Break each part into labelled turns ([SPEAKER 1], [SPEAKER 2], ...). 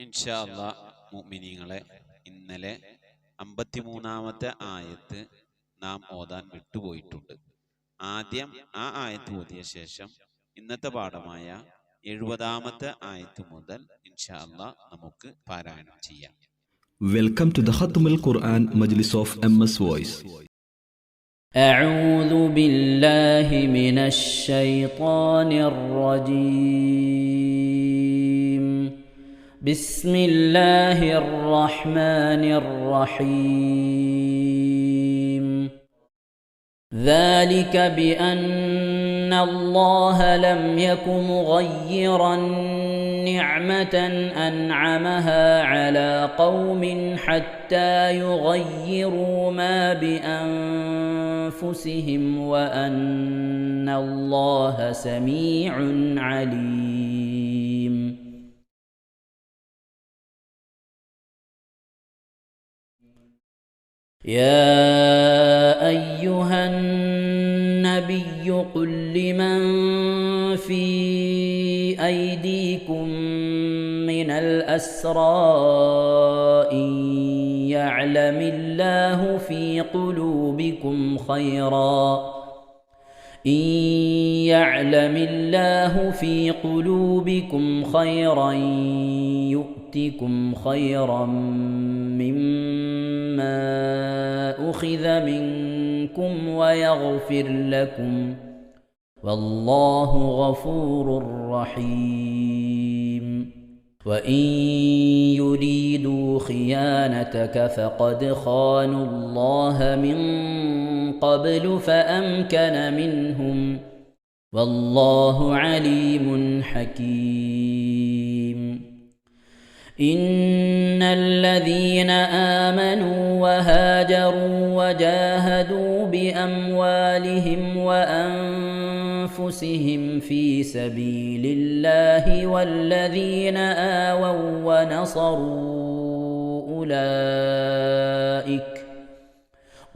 [SPEAKER 1] ഇൻഷാ അല്ലാഹ് മുഅ്മിനീങ്ങളെ, ഇന്നലെ 53ാമത്തെ ആയത്ത് നാം ഓതാൻ വിട്ടുപോയിട്ടുണ്ട്. ആദ്യം ആ ആയത്ത് ഓതിയ ശേഷം ഇന്നത്തെ പാഠമായ 70ാമത്തെ ആയത്ത് മുതൽ ഇൻഷാ അല്ലാഹ് നമുക്ക് പാരായണം ചെയ്യാം.
[SPEAKER 2] Welcome to the Khatm al-Quran Majlis of MS Voice.
[SPEAKER 3] أعوذ بالله من الشيطان الرجيم. بسم الله الرحمن الرحيم. ذلك بأن الله لم يك مغيرا نعمة أنعمها على قوم حتى يغيروا ما بأنفسهم وأن الله سميع عليم. يا أيها النبي قل لمن في أيديكم من الأسرى إن يعلم الله في قلوبكم خيرا يؤتكم خيرا مما أخذ منكم ويغفر لكم والله غفور رحيم. وإن يريدوا خيانتك فقد خانوا الله من قبل فأمكن منهم والله عليم حكيم. إن الذين آمنوا وهاجروا وجاهدوا بأموالهم وأنفسهم في سبيل الله والذين آووا ونصروا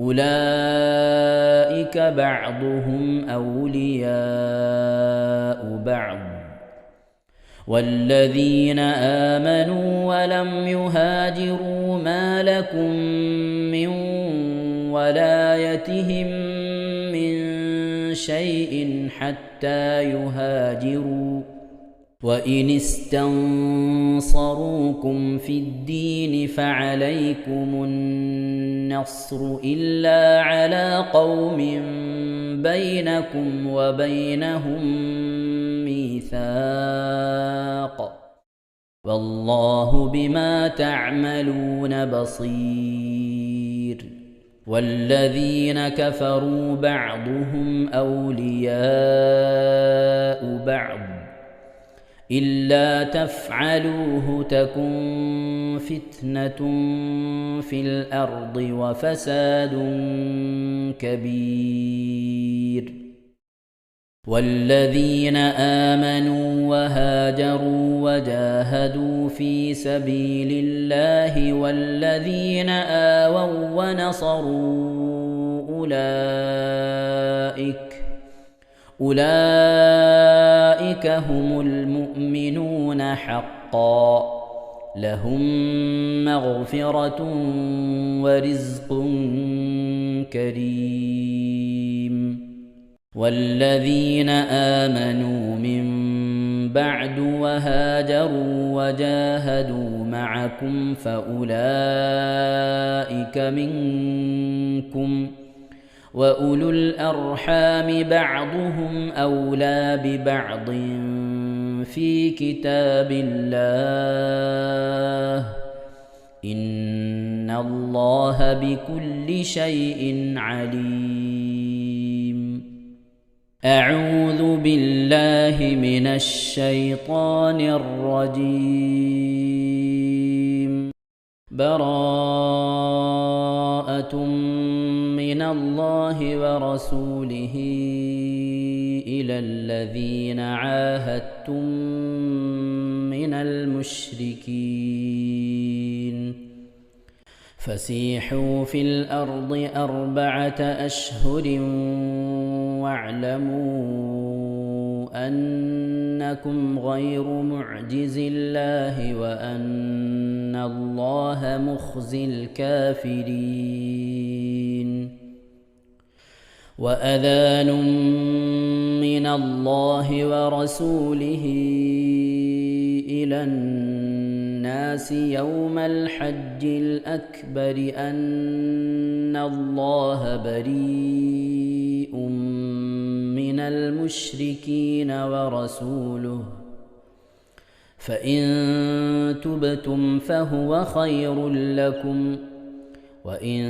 [SPEAKER 3] أولئك بعضهم أولياء بعض. والذين آمنوا ولم يهاجروا ما لكم من ولايتهم من شيء حتى يهاجروا وإن استنصروكم في الدين فعليكم النصر إلا على قوم بينكم وبينهم ميثاق والله بما تعملون بصير. والذين كفروا بعضهم أولياء بعض إلا تفعلوه تكن فتنة في الأرض وفساد كبير. والذين آمنوا وهاجروا وجاهدوا في سبيل الله والذين آووا ونصروا أولئك هم المؤمنون حقا لهم مغفرة ورزق كريم. والذين آمنوا من بعد وهاجروا وجاهدوا معكم فأولئك منكم وأولو الأرحام بعضهم أولى ببعض في كتاب الله إن الله بكل شيء عليم. أعوذ بالله من الشيطان الرجيم. براءة من الله ورسوله إلى الذين عاهدتم من المشركين فسيحوا في الأرض 4 أشهر واعلموا أن أنكم غير معجز الله وأن الله مخزي الكافرين. وأذان من الله ورسوله إلى الناس يوم الحج الأكبر أن الله بريء من المشركين ورسوله فإن تبتم فهو خير لكم وإن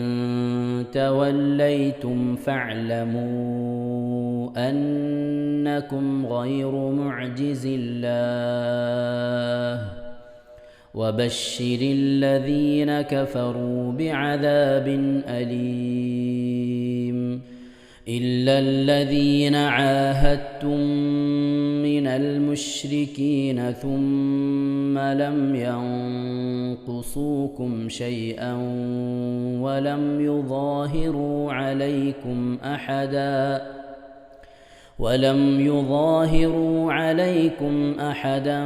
[SPEAKER 3] توليتم فاعلموا أنكم غير معجز الله وبشر الذين كفروا بعذاب أليم. إلا الذين عاهدتم من المشركين ثم لم ينقصوكم شيئا ولم يظاهروا عليكم أحدا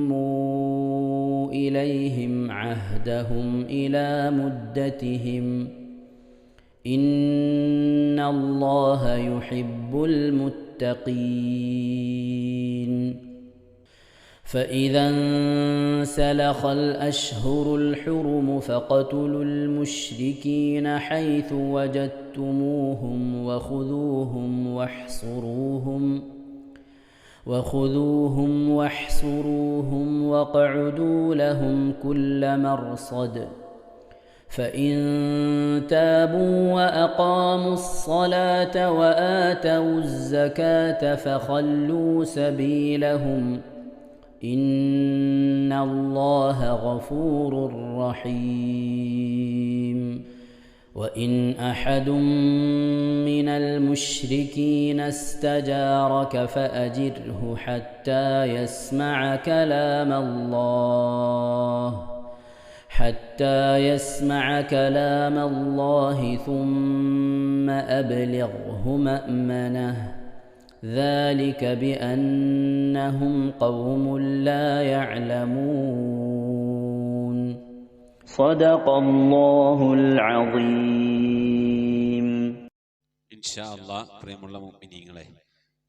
[SPEAKER 3] فأتموا إليهم عهدهم إلى مدتهم إن الله يحب المتقين. فإذا انسلخ الأشهر الحرم فاقتلوا المشركين حيث وجدتموهم وخذوهم واحصروهم واقعدوا لهم كل مرصد. فإن تابوا وأقاموا الصلاة وآتوا الزكاة فخلوا سبيلهم إن الله غفور رحيم. وإن أحد من المشركين استجارك فأجره حتى يسمع كلام الله ثم أبلغه مأمنه ذلك بأنهم قوم لا يعلمون. صدق الله العظيم.
[SPEAKER 1] ഇൻഷാ അല്ലാഹ് പ്രിയമുള്ള മുഅ്മിനീങ്ങളെ,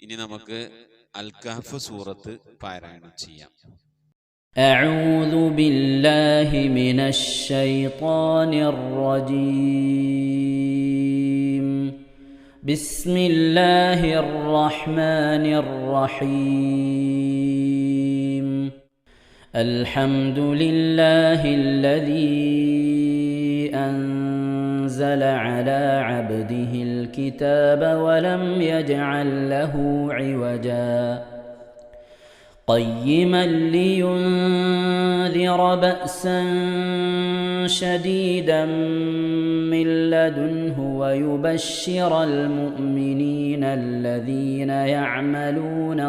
[SPEAKER 1] ഇനി നമുക്ക് അൽ കഹ്ഫ് സൂറത്ത് പാരായണം ചെയ്യാം.
[SPEAKER 3] أعوذ بالله من الشيطان الرجيم. بسم الله الرحمن الرحيم. الحمد لله الذي أنزل على عبده الكتاب ولم يجعل له عوجا قيما لينذر بأسا شديدا من لدنه ويبشر المؤمنين الذين يعملون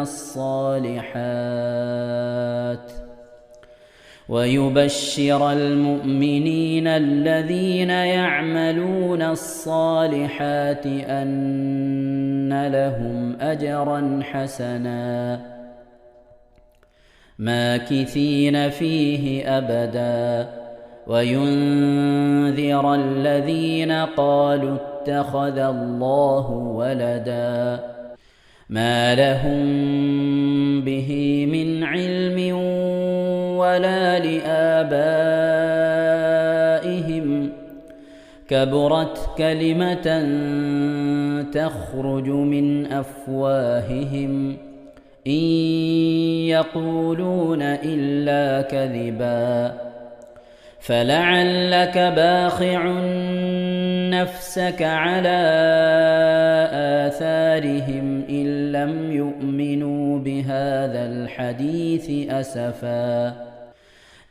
[SPEAKER 3] الصالحات أن لهم أجرا حسنا ماكثين فيه أبدا وينذر الذين قالوا اتخذ الله ولدا ما لهم به من علم ولا لآبائهم كبرت كلمة تخرج من أفواههم إن يقولون إلا كذبا فلعلك باخع نفسك على آثارهم إن لم يؤمنوا بهذا الحديث أسفا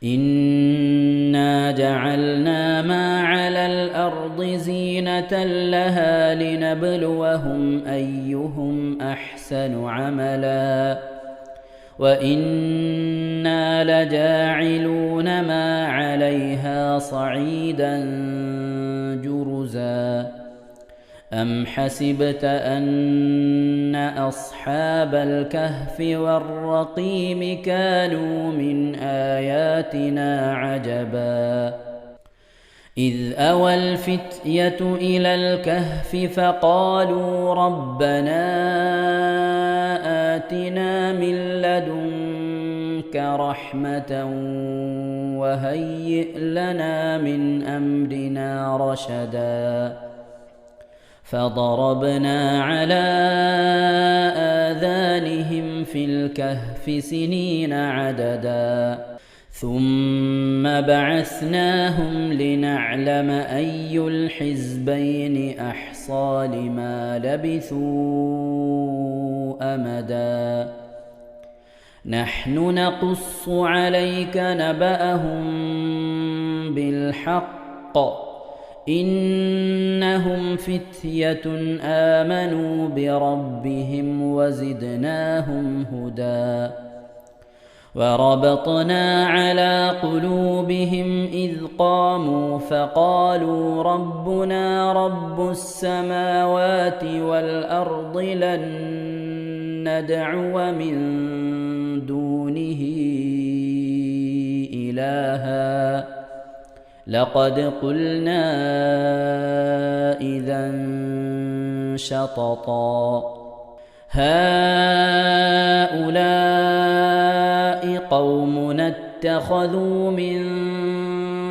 [SPEAKER 3] إنا جعلنا ما على الأرض زينة لها لنبلوهم أيهم أحسن عملا وإنا لجاعلون ما عليها صعيدا جرزا أم حسبت أن أصحاب الكهف والرقيم كانوا من آياتنا عجبا إذ أوى الفتية إلى الكهف فقالوا ربنا آتنا من لدنك رحمة وهيئ لنا من أمرنا رشدا فضربنا على آذانهم في الكهف سنين عددا ثم بعثناهم لنعلم أي الحزبين أحصى لما لبثوا أمدا نحن نقص عليك نبأهم بالحق إنهم فتية آمنوا بربهم وزدناهم هدى وربطنا على قلوبهم إذ قاموا فقالوا ربنا رب السماوات والأرض لن ندعو من دونه إلها لقد قلنا إذا شططا هؤلاء قومنا اتخذوا من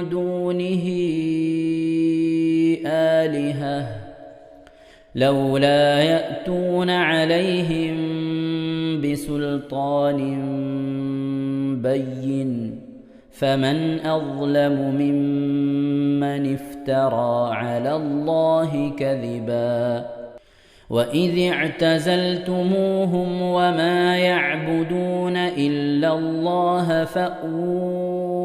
[SPEAKER 3] دونه آلهة لولا يأتون عليهم بسلطان بين فمن أظلم ممن افترى على الله كذبا وإذ اعتزلتموهم وما يعبدون إلا الله فأووا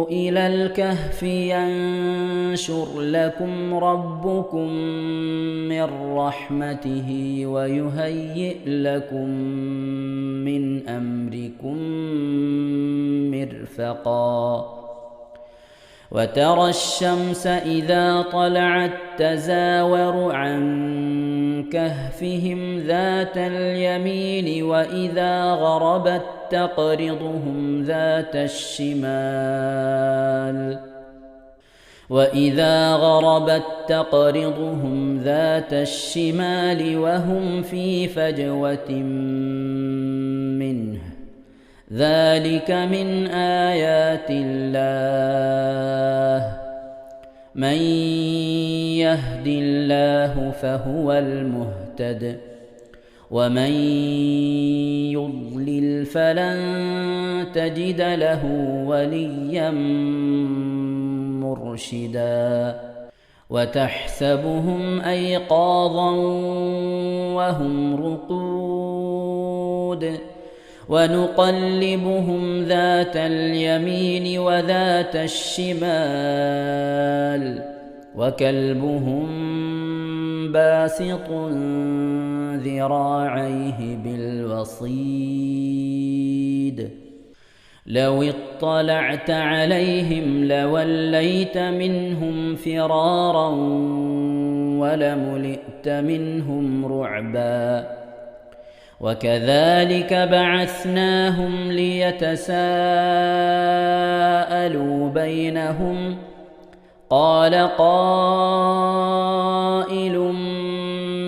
[SPEAKER 3] إلى الكهف ينشر لكم ربكم من رحمته ويهيئ لكم من أمركم مرفقا وترى الشمس إذا طلعت تزاور عن كهفهم ذات اليمين وإذا غربت تقرضهم ذات الشمال وهم في فجوة منه ذلك من آيات الله من يهد الله فهو المهتد ومن يضلل فلن تجد له وليا مرشدا وتحسبهم أيقاظا وهم رقود ونقلبهم ذات اليمين وذات الشمال وكلبهم باسط ذراعيه بالوصيد لو اطلعت عليهم لوليت منهم فرارا ولملئت منهم رعبا وكذلك بعثناهم ليتساءلوا بينهم قال قائل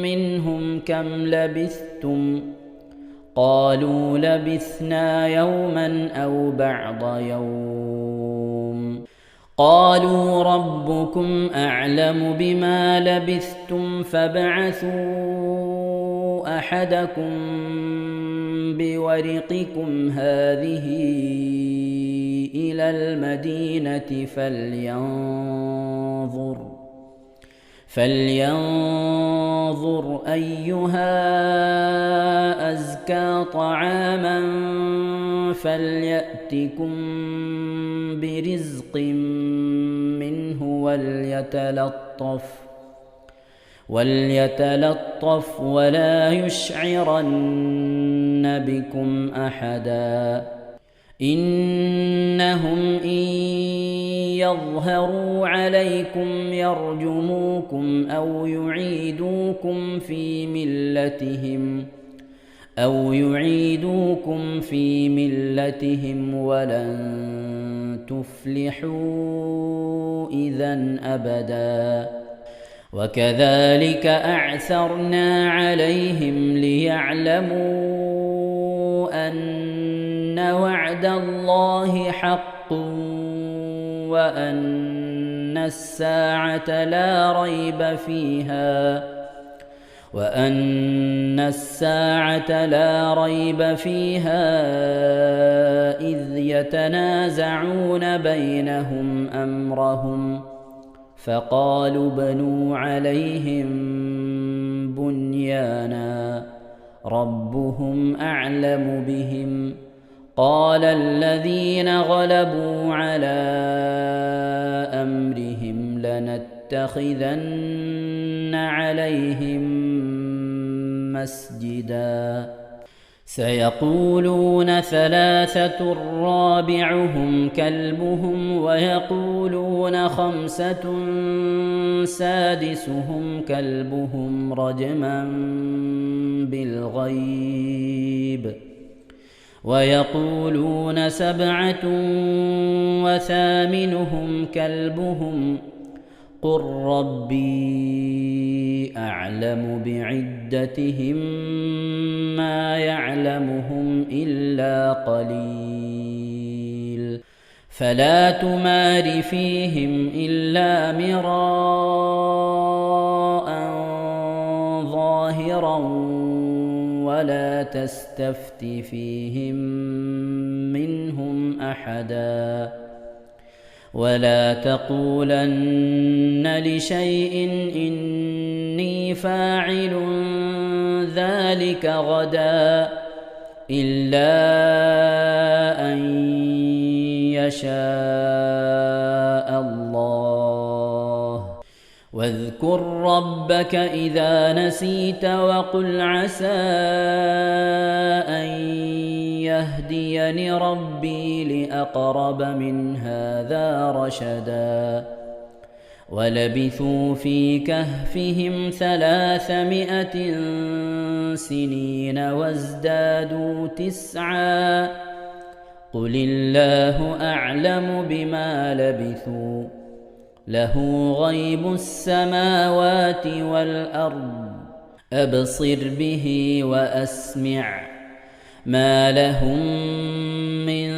[SPEAKER 3] منهم كم لبثتم قالوا لبثنا يوما أو بعض يوم قالوا ربكم أعلم بما لبثتم فابعثوا أحدكم بورقكم هذه إلى المدينة فلينظر أيها أزكى طعاما فليأتكم برزق منه وليتلطف ولا يشعرن بكم أحدا إنهم إن يظهروا عليكم يرجموكم أو يعيدوكم في ملتهم ولن تفلحوا إذن أبدا. وكذلك أعثرنا عليهم ليعلموا أن وعد الله حق وأن الساعة لا ريب فيها إذ يتنازعون بينهم أمرهم فقالوا بنوا عليهم بنيانا ربهم أعلم بهم قال الذين غلبوا على أمرهم لنتخذن عليهم مسجدا. سيقولون 3 رابعهم كلبهم ويقولون 5 سادسهم كلبهم رجما بالغيب ويقولون 7 وثامنهم كلبهم قل ربي أعلم بعدتهم ما يعلمهم إلا قليل فلا تمار فيهم إلا مراء ظاهرا ولا تستفت فيهم منهم أحدا ولا تقولن لشيء إني فاعل ذلك غدا إلا أن يشاء الله واذكر ربك إذا نسيت وقل عسى أن يهديني ربي لأقرب من هذا رشدا. ولبثوا في كهفهم 300 سنين وازدادوا 9 قل الله أعلم بما لبثوا له غيب السماوات والأرض أبصر به وأسمع ما لهم من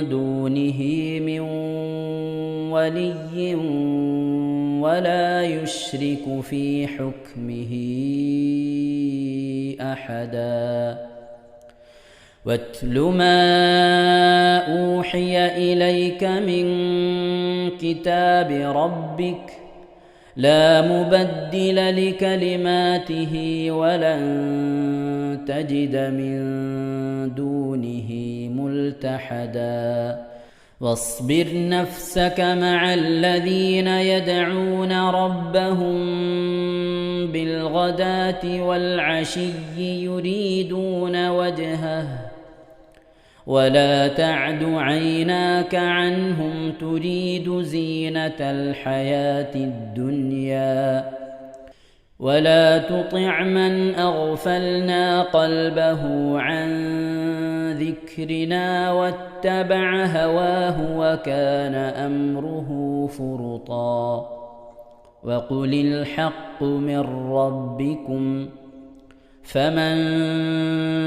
[SPEAKER 3] دونه من ولي ولا يشرك في حكمه أحدا. واتل ما أوحي إليك من كتاب ربك لا مبدل لكلماته ولن تجد من دونه ملتحدا. واصبر نفسك مع الذين يدعون ربهم بالغداة والعشي يريدون وجهه ولا تعد عيناك عنهم تريد زينة الحياة الدنيا ولا تطع من أغفلنا قلبه عن ذكرنا واتبع هواه وكان أمره فرطا. وقل الحق من ربكم فمن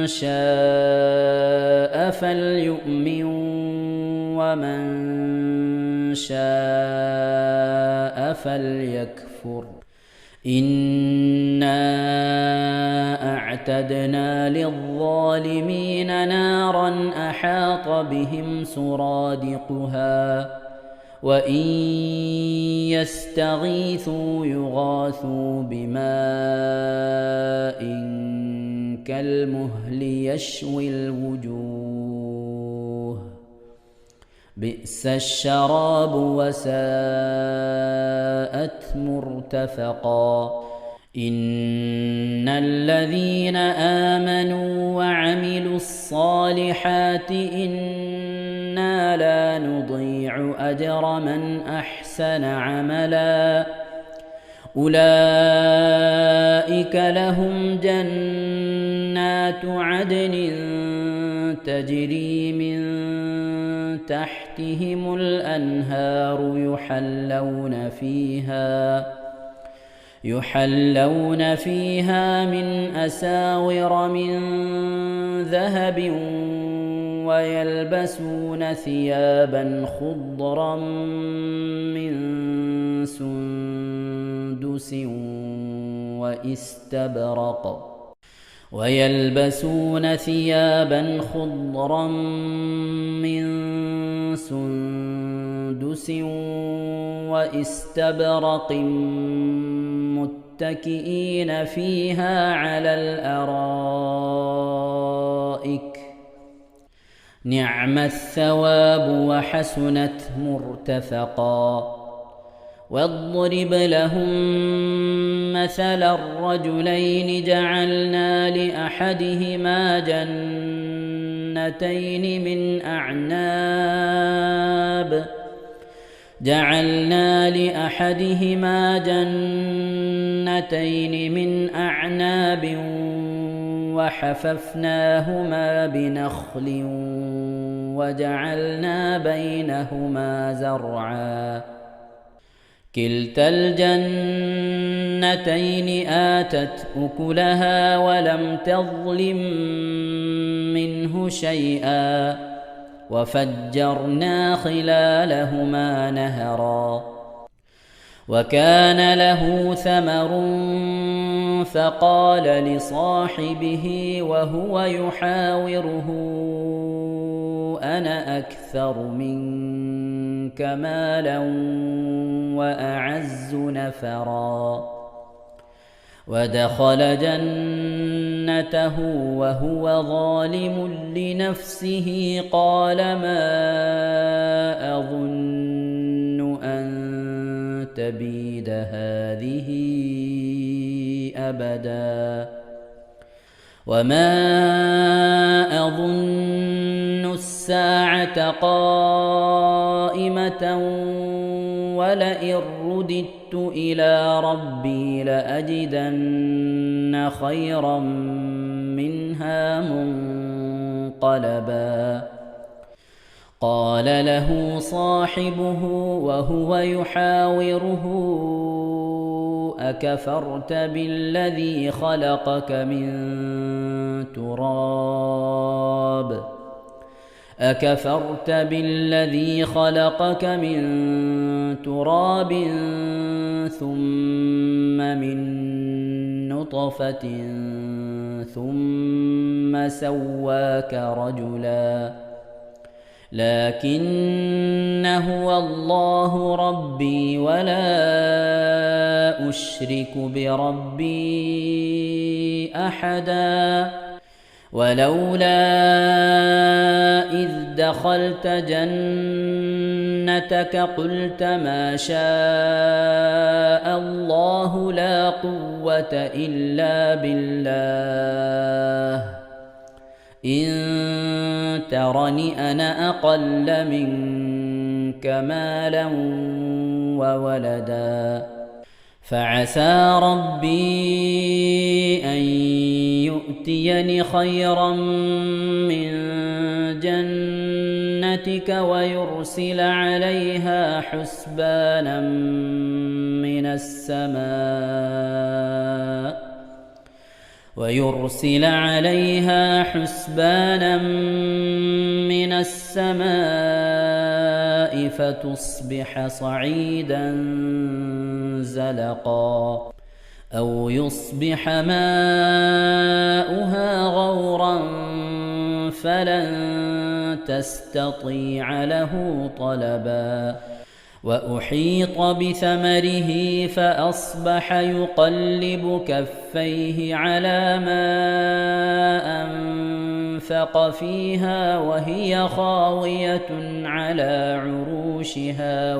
[SPEAKER 3] شاء فليؤمن ومن شاء فليكفر إنا أعتدنا للظالمين نارا أحاط بهم سرادقها وإن يستغيثوا يغاثوا بماء كالمهل يشوي الوجوه بئس الشراب وساءت مرتفقا. إن الذين آمنوا وعملوا الصالحات إنا لا نضيع أجر من أحسن عملا أولئك لهم جنات عدن تجري من تحتهم الأنهار يحلون فيها من أساور من ذهب ويلبسون ثيابا خضرا من سندس واستبرق متكئين فيها على الأرائك نعم الثواب وحسنت مرتفقا واضرب لهم مثل الرجلين جعلنا لأحدهما جنتين من أعناب وحففناهما بنخل وجعلنا بينهما زرعا كلتا الجنتين آتت أكلها ولم تظلم منه شيئا وفجرنا خلالهما نهرا وكان له ثمر فقال لصاحبه وهو يحاوره أنا أكثر منك مالا وأعز نفرا ودخل جنته وهو ظالم لنفسه قال ما أظن أن تبيد هذه أبدا وما أظن الساعة قائمة ولئن رددت إلى ربي لأجدن خيرا منها منقلبا قال له صاحبه وهو يحاوره أكفرت بالذي خلقك من تراب ثم من نطفة ثم سواك رجلا لكن هو الله ربي ولا أشرك بربي أحدا ولولا إذ دخلت جنتك قلت ما شاء الله لا قوة إلا بالله إن ترني أنا أقل منك مالا وولدا فعسى ربي أن يؤتيني خيرا من جنتك ويرسل عليها حسبانا من السماء فتصبح صعيدا زلقا أو يصبح ماؤها غورا فلن تستطيع له طلبا وأحيط بثمره فأصبح يقلب كفيه على ما أنفق فيها وهي خاوية على عروشها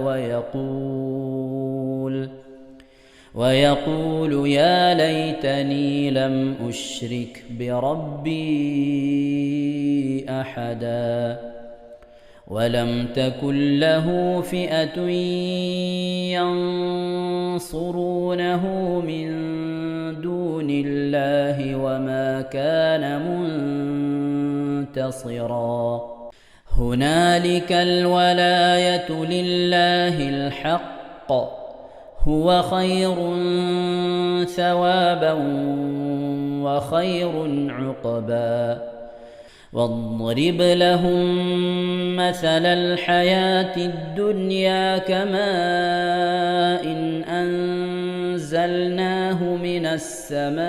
[SPEAKER 3] ويقول يا ليتني لم أشرك بربي أحدا ولم تكن له فئة ينصرونه من دون الله وما كان منتصرا هنالك الولاية لله الحق هو خير ثوابا وخير عقبا واضرب لهم مثل الحياة الدنيا كماء إن أنزلناه من السماء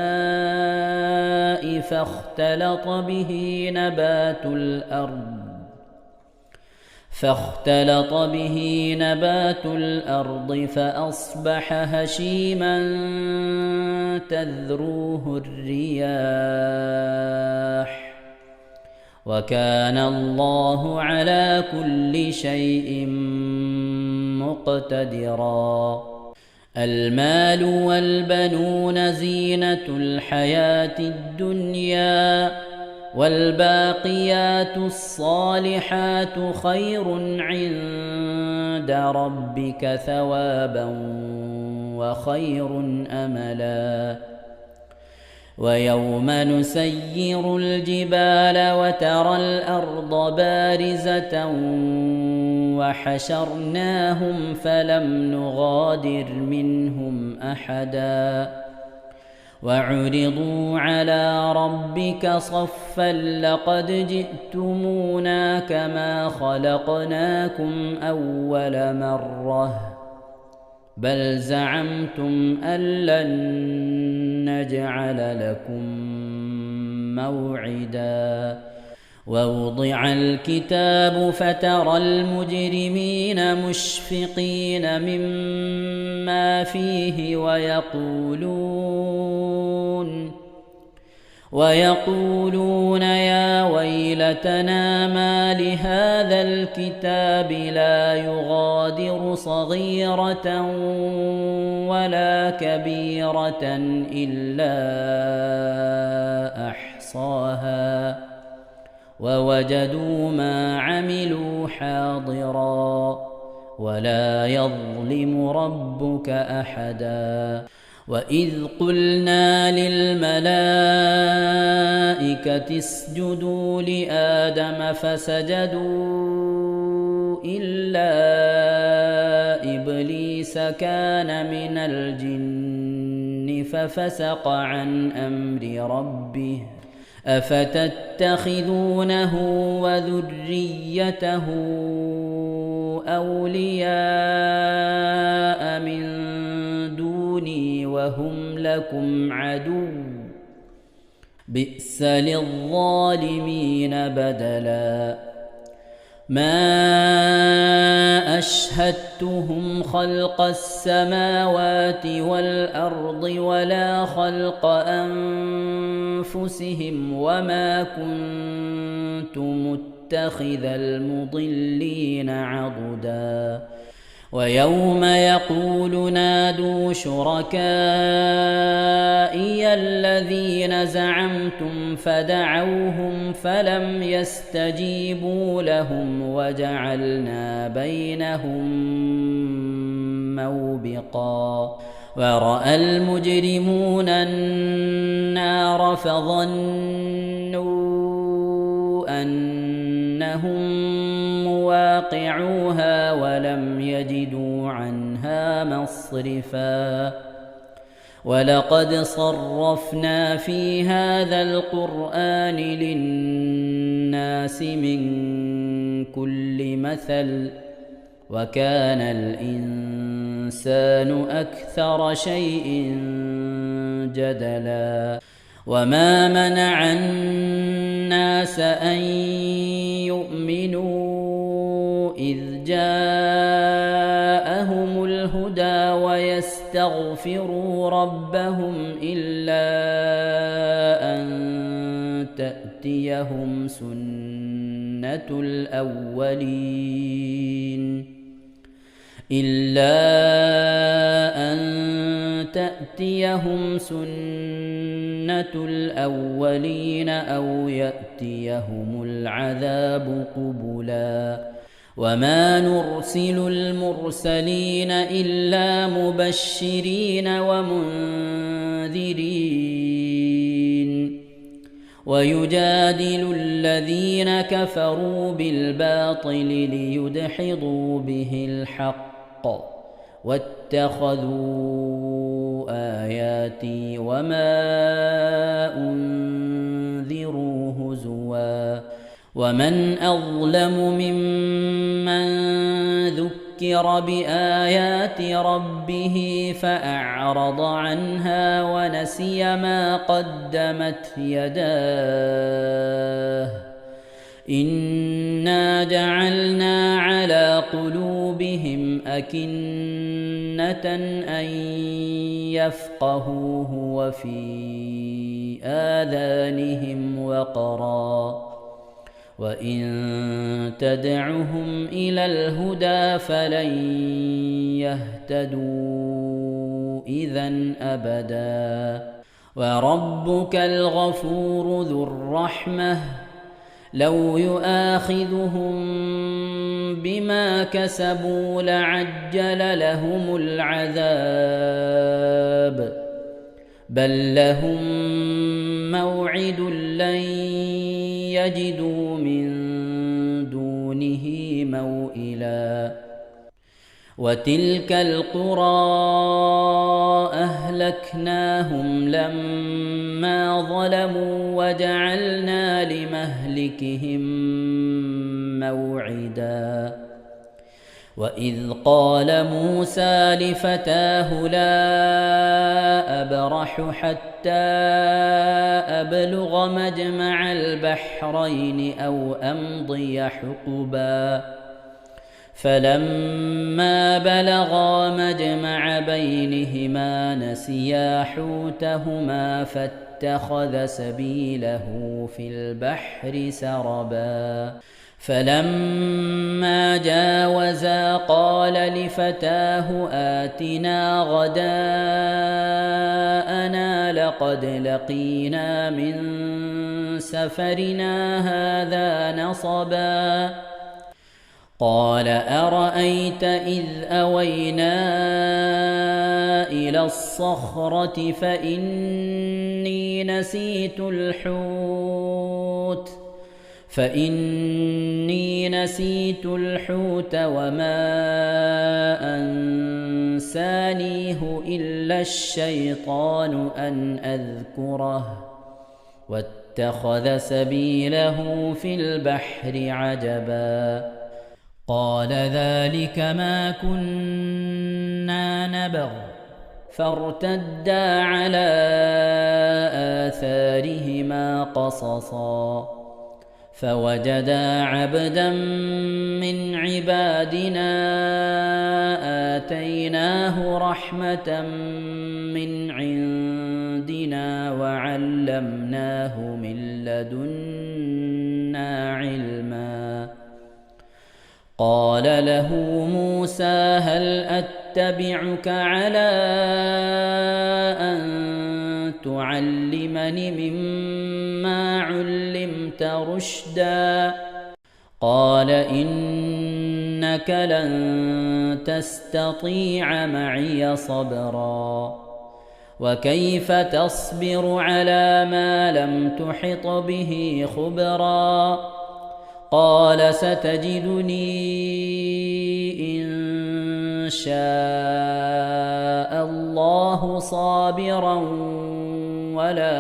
[SPEAKER 3] فاختلط به نبات الأرض فأصبح هشيما تذروه الرياح وكان الله على كل شيء مقتدرا المال والبنون زينة الحياة الدنيا والباقيات الصالحات خير عند ربك ثوابا وخير أملا ويوم نسير الجبال وترى الأرض بارزة وحشرناهم فلم نغادر منهم أحدا وعرضوا على ربك صفا لقد جئتمونا كما خلقناكم أول مرة بل زعمتم أن لن نجعل لكم موعدا ووضع الكتاب فترى المجرمين مشفقين مما فيه ويقولون يا ويلتنا ما لهذا الكتاب لا يغادر صغيرة ولا كبيرة إلا أحصاها ووجدوا ما عملوا حاضرا ولا يظلم ربك أحدا وإذ قلنا للملائكة اسجدوا لآدم فسجدوا إلا إبليس كان من الجن ففسق عن أمر ربه أفتتخذونه وذريته أولياء من دوني وهم لكم عدو بئس للظالمين بدلا ما أشهدتهم خلق السماوات والأرض ولا خلق أنفسهم وما كنت متخذ المضلين عضدا ويوم يقول نادوا شركائي الذين زعمتم فدعوهم فلم يستجيبوا لهم وجعلنا بينهم موبقا ورأى المجرمون النار فظنوا أنهم مواقعوها ولم يجدوا عنها مصرفا ولقد صرفنا في هذا القرآن للناس من كل مثل وكان الإنسان أكثر شيء جدلا وما منع الناس أن يؤمنوا إذ جاءهم الهدى ويستغفروا ربهم إلا أن تأتيهم سنة الأولين أو يأتيهم العذاب قبلا وما نرسل المرسلين إلا مبشرين ومنذرين ويجادل الذين كفروا بالباطل ليدحضوا به الحق واتخذوا آياتي وما أنذروا هزوا ومن أظلم ممن ذكر بآيات ربه فأعرض عنها ونسي ما قدمت يداه إنا جعلنا على قلوبهم أكنة أن يفقهوه وفي آذانهم وقرا وإن تدعهم إلى الهدى فلن يهتدوا إذن أبدا وربك الغفور ذو الرحمة لو يؤاخذهم بما كسبوا لعجل لهم العذاب بل لهم موعد لن يجدوا من دونه موئلا وتلك القرى أهلكناهم لما ظلموا وجعلنا لمهلكهم موعدا وإذ قال موسى لفتاه لا أبرح حتى أبلغ مجمع البحرين أو أمضي حقبا فلما بلغا مجمع بينهما نسيا حوتهما فاتخذ سبيله في البحر سربا فلما جاوزا قال لفتاه آتنا غداءنا لقد لقينا من سفرنا هذا نصبا قال أرأيت إذ أوينا إلى الصخرة فإني نسيت الحوت وما أنسانيه إلا الشيطان أن أذكره واتخذ سبيله في البحر عجبا قال ذلك ما كنا نبغ فارتدا على آثارهما قصصا فوجدا عبدا من عبادنا آتيناه رحمة من عندنا وعلمناه من لدنا علما قال له موسى هل أتبعك على أن تعلمني مما علمت رشدا قال إنك لن تستطيع معي صبرا وكيف تصبر على ما لم تحط به خبرا قال ستجدني إن شاء الله صابرا ولا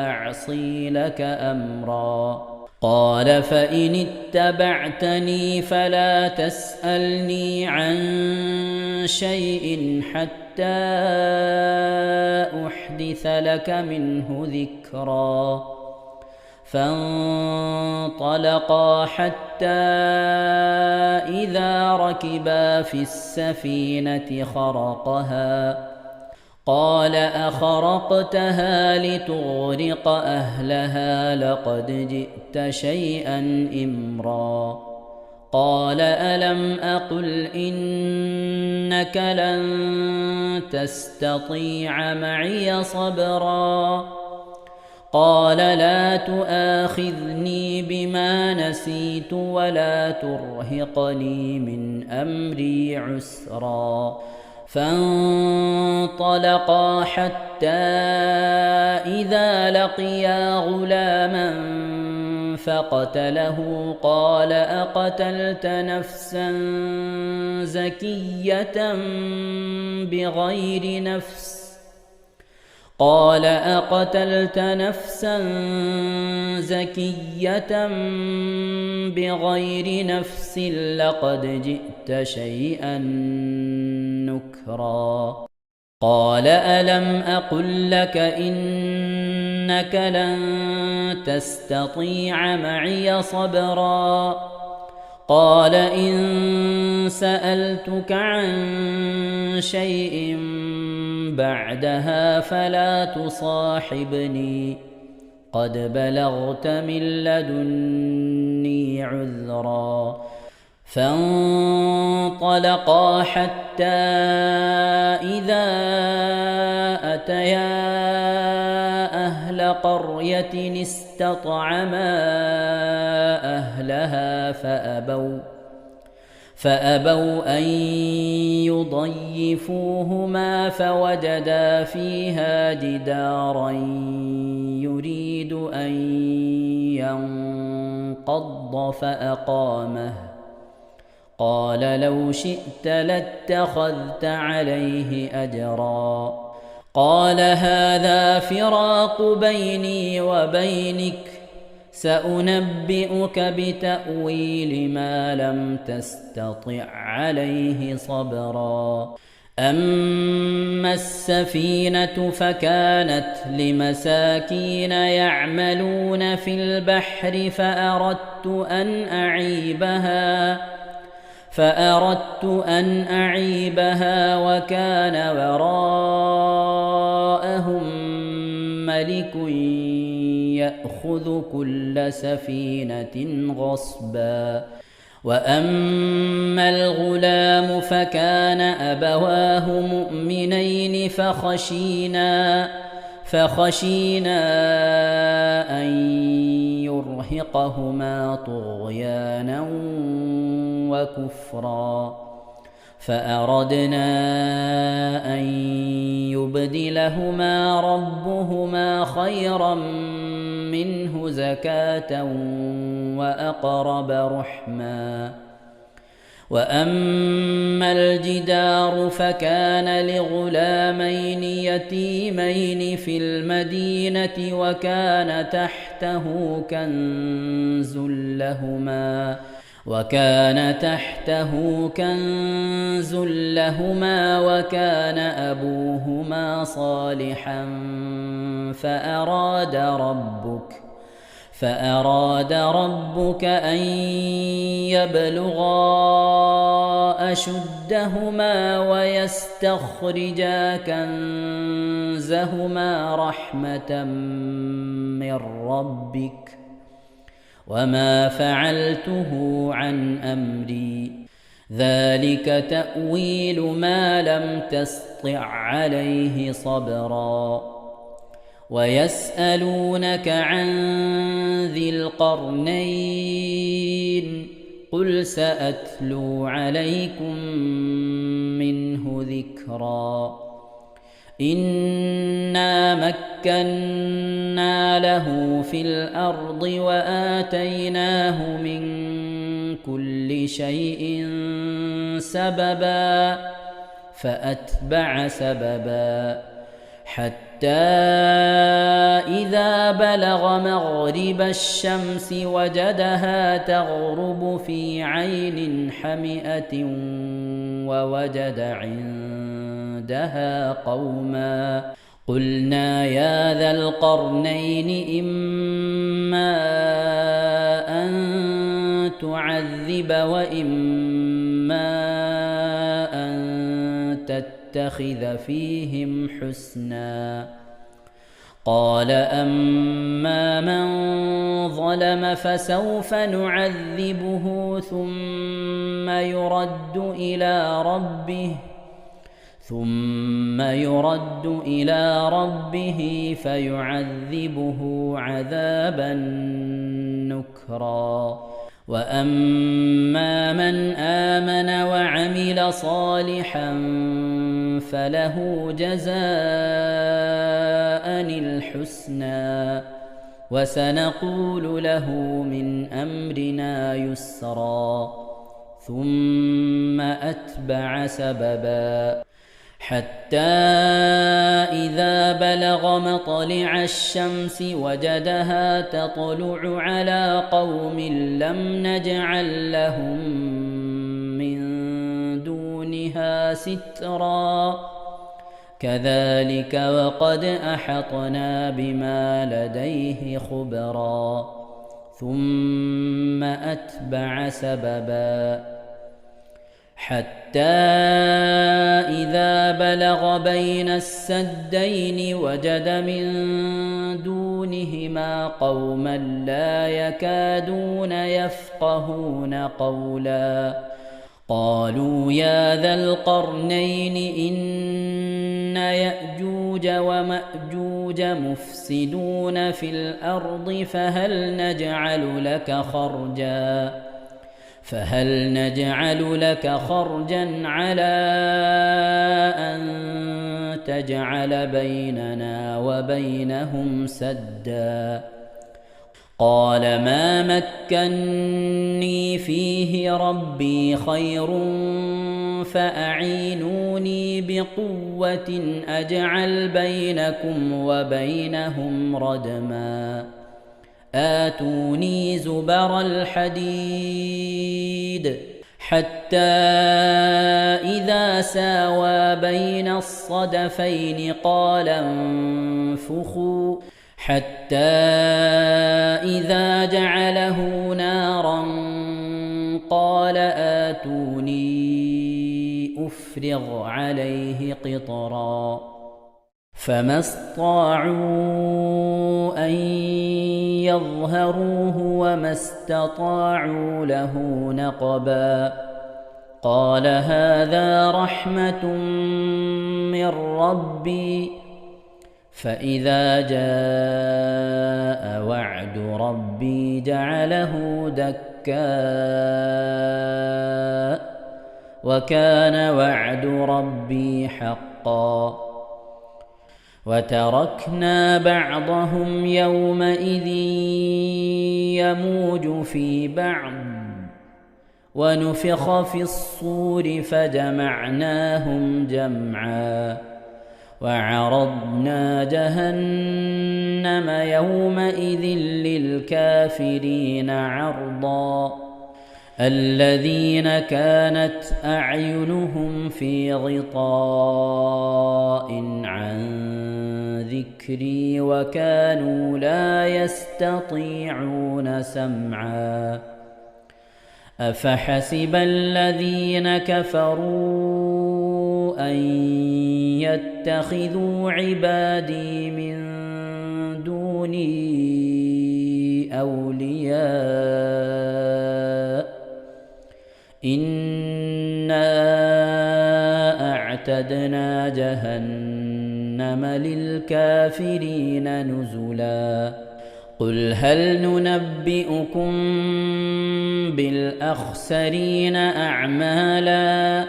[SPEAKER 3] أعصي لك أمرا قال فإن اتبعتني فلا تسألني عن شيء حتى أحدث لك منه ذكرا فانطلقا حتى إذا ركبا في السفينة خرقها قال أخرقتها لتغرق أهلها لقد جئت شيئا إمرا قال ألم أقل إنك لن تستطيع معي صبرا قال لا تؤاخذني بما نسيت ولا ترهقني من أمري عسرا فانطلقا حتى إذا لقيا غلاما فقتله قال أقتلت نفسا زكية بغير نفس لقد جئت شيئا نكرا قال ألم أقل لك إنك لن تستطيع معي صبرا قال إن سألتك عن شيء بعدها فلا تصاحبني قد بلغت من لدني عذرا فانطلقا حتى إذا أتيا أهل قرية استطعما أهلها فأبوا أن يضيفوهما فوجدا فيها جدارا يريد أن ينقض فأقامه قال لو شئت لاتخذت عليه أجرا قال هذا فراق بيني وبينك سأنبئك بتأويل ما لم تستطع عليه صبرا أما السفينة فكانت لمساكين يعملون في البحر فأردت أن أعيبها وكان وراءهم ملك يأخذ كل سفينة غصبا وأما الغلام فكان أبواه مؤمنين فخشينا أن يرهقهما طغيانا وكفرا فأردنا أن يبدلهما ربهما خيرا منه زكاة وأقرب رحما وأما الجدار فكان لغلامين يتيمين في المدينة وكان تحته كنز لهما وكان أبوهما صالحا فأراد ربك أن يبلغا أشدهما ويستخرجا كنزهما رحمة من ربك وما فعلته عن أمري ذلك تأويل ما لم تسطع عليه صبرا ويسألونك عن ذي القرنين قل سأتلو عليكم منه ذكرا إنا مكنا له في الأرض وآتيناه من كل شيء سببا فأتبع سببا حتى إذا بلغ مغرب الشمس وجدها تغرب في عين حمئة ووجد عندها قوما قلنا يا ذا القرنين إما أن تعذب وإما أن تتخذ فيهم حسنا قال أما من ظلم فسوف نعذبه ثم ثم يرد إلى ربه فيعذبه عذابا نكرا وأما من آمن وعمل صالحا فله جزاء الحسنى وسنقول له من أمرنا يسرا ثم أتبع سببا حتى إذا بلغ مطلع الشمس وجدها تطلع على قوم لم نجعل لهم من دونها سترا كذلك وقد أحطنا بما لديه خبرا ثم أتبع سببا حتى إذا بلغ بين السدين وجد من دونهما قوما لا يكادون يفقهون قولا قالوا يا ذا القرنين إن يأجوج ومأجوج مفسدون في الأرض فهل نجعل لك خرجا على أن تجعل بيننا وبينهم سدا قال ما مكني فيه ربي خير فأعينوني بقوة أجعل بينكم وبينهم ردما آتوني زبر الحديد حتى إذا ساوى بين الصدفين قال انفخوا حتى إذا جعله نارا قال آتوني أفرغ عليه قطرا فما استطاعوا أن يظهروه وما استطاعوا له نقبا قال هذا رحمة من ربي فإذا جاء وعد ربي جعله دكاء وكان وعد ربي حقا وتركنا بعضهم يومئذ يموج في بعض ونفخ في الصور فجمعناهم جمعا وعرضنا جهنم يومئذ للكافرين عرضا الذين كانت أعينهم في غطاء عن ذكري وكانوا لا يستطيعون سمعا أفحسب الذين كفروا أن يتخذوا عبادي من دوني أولياء إنا أعتدنا جهنم للكافرين نزلا قل هل ننبئكم بالأخسرين أعمالا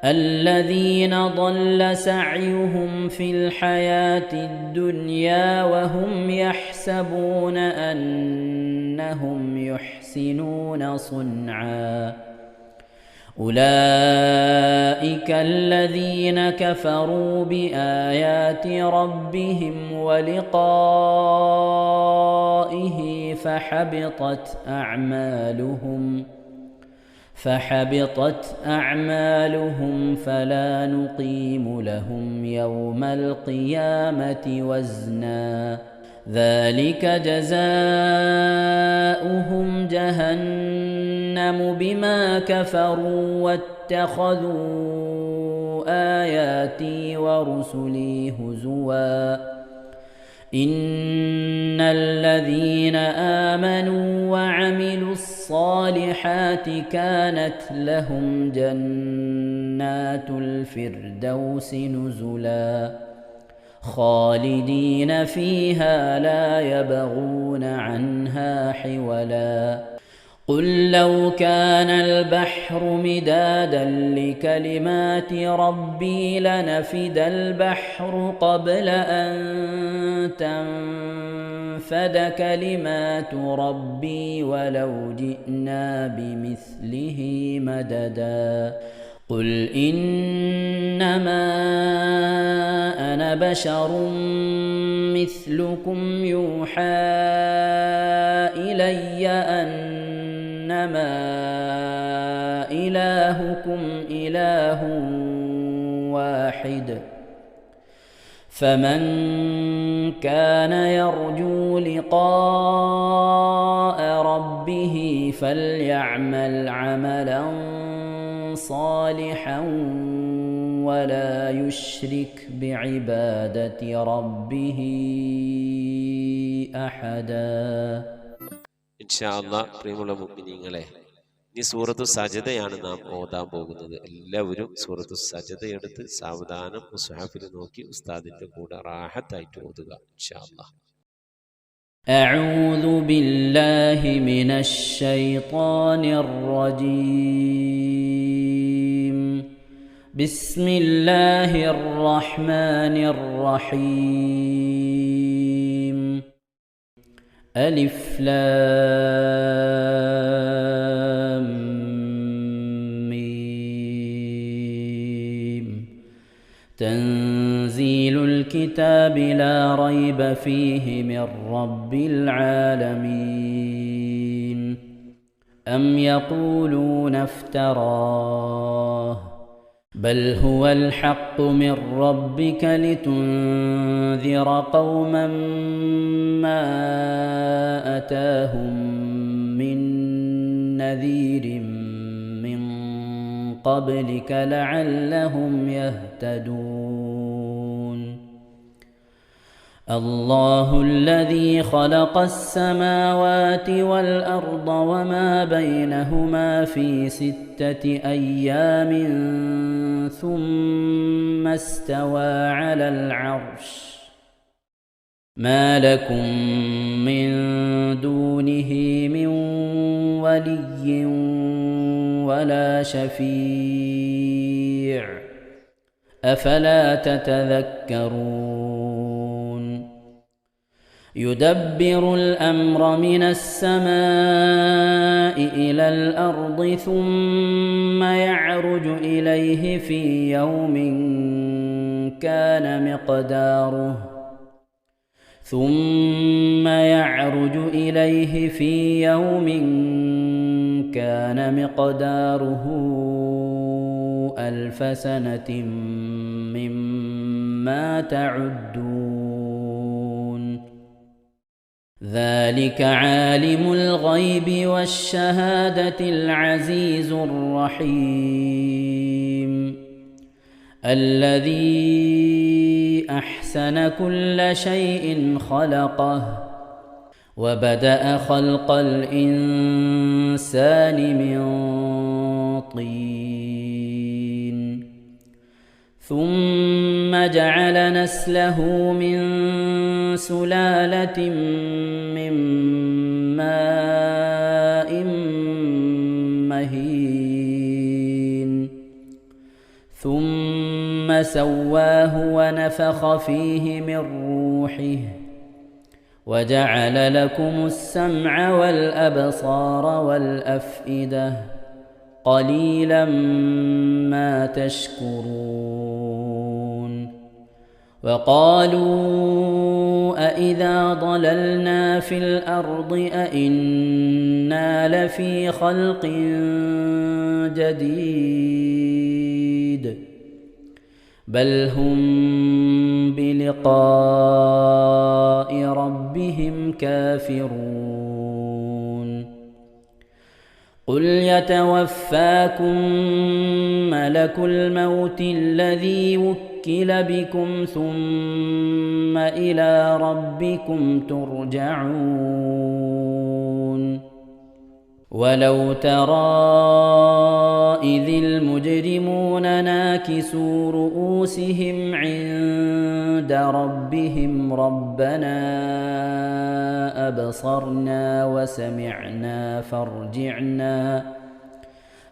[SPEAKER 3] الذين ضل سعيهم في الحياة الدنيا وهم يحسبون أنهم يحسنون صنعا أولئك الذين كفروا بآيات ربهم ولقائه فحبطت أعمالهم فلا نقيم لهم يوم القيامة وزنا ذلك جزاؤهم جهنم بما كفروا واتخذوا آياتي ورسلي هزوا إن الذين آمنوا وعملوا الصالحات كانت لهم جنات الفردوس نزلا خالدين فيها لا يبغون عنها حولا قل لو كان البحر مدادا لكلمات ربي لنفد البحر قبل أن تنفد كلمات ربي ولو جئنا بمثله مددا قل إنما أنا بشر مثلكم يوحى إلي أنما إلهكم إله واحد فمن كان يرجو لقاء ربه فليعمل عملا صالحا ولا يشرك بعبادة ربه أحدا.
[SPEAKER 1] ഇൻഷാ അല്ലാഹ് പ്രിയമുള്ള മുഅ്മിനീങ്ങളെ, ഇനി സൂറത്തു സജദയാണ് നാം ഓതാൻ പോകുന്നത്. എല്ലാവരും സൂറത്തു സജദ എടുത്ത് സാവധാനം മുസ്ഹഫിൽ നോക്കി ഉസ്താദിന്റെ കൂടെ റാഹത്തായിട്ട് ഓതുക ഇൻഷാ അല്ലാഹ്.
[SPEAKER 3] أعوذ بالله من الشيطان الرجيم. بسم الله الرحمن الرحيم. ألف لام ميم. تنزيل الكتاب لا ريب فيه من رب العالمين. أم يقولون افتراه بل هو الحق من ربك لتنذر قوما ما أتاهم من نذير من قبلك لعلهم يهتدون. الله الذي خلق السماوات والأرض وما بينهما في 6 أيام ثم استوى على العرش ما لكم من دونه من ولي ولا شفيع أفلا تتذكرون. يدبر الأمر من السماء إلى الأرض ثم يعرج إليه في يوم كان مقداره 1000 سنة مما تعدون. ذلك عالم الغيب والشهادة العزيز الرحيم الذي أحسن كل شيء خلقه وبدأ خلق الإنسان من طين ثم جعل نسله من سلالة من ماء مهين ثم سواه ونفخ فيه من روحه وجعل لكم السمع والأبصار والأفئدة قليلا ما تشكرون. وقالوا أإذا ضللنا في الأرض أإنا لفي خلق جديد بل هم بلقاء ربهم كافرون. قل يتوفاكم ملك الموت الذي وكل بكم ثم إلى ربكم ترجعون ولو ترى إذ المجرمون ناكسوا رؤوسهم عند ربهم ربنا أبصرنا وسمعنا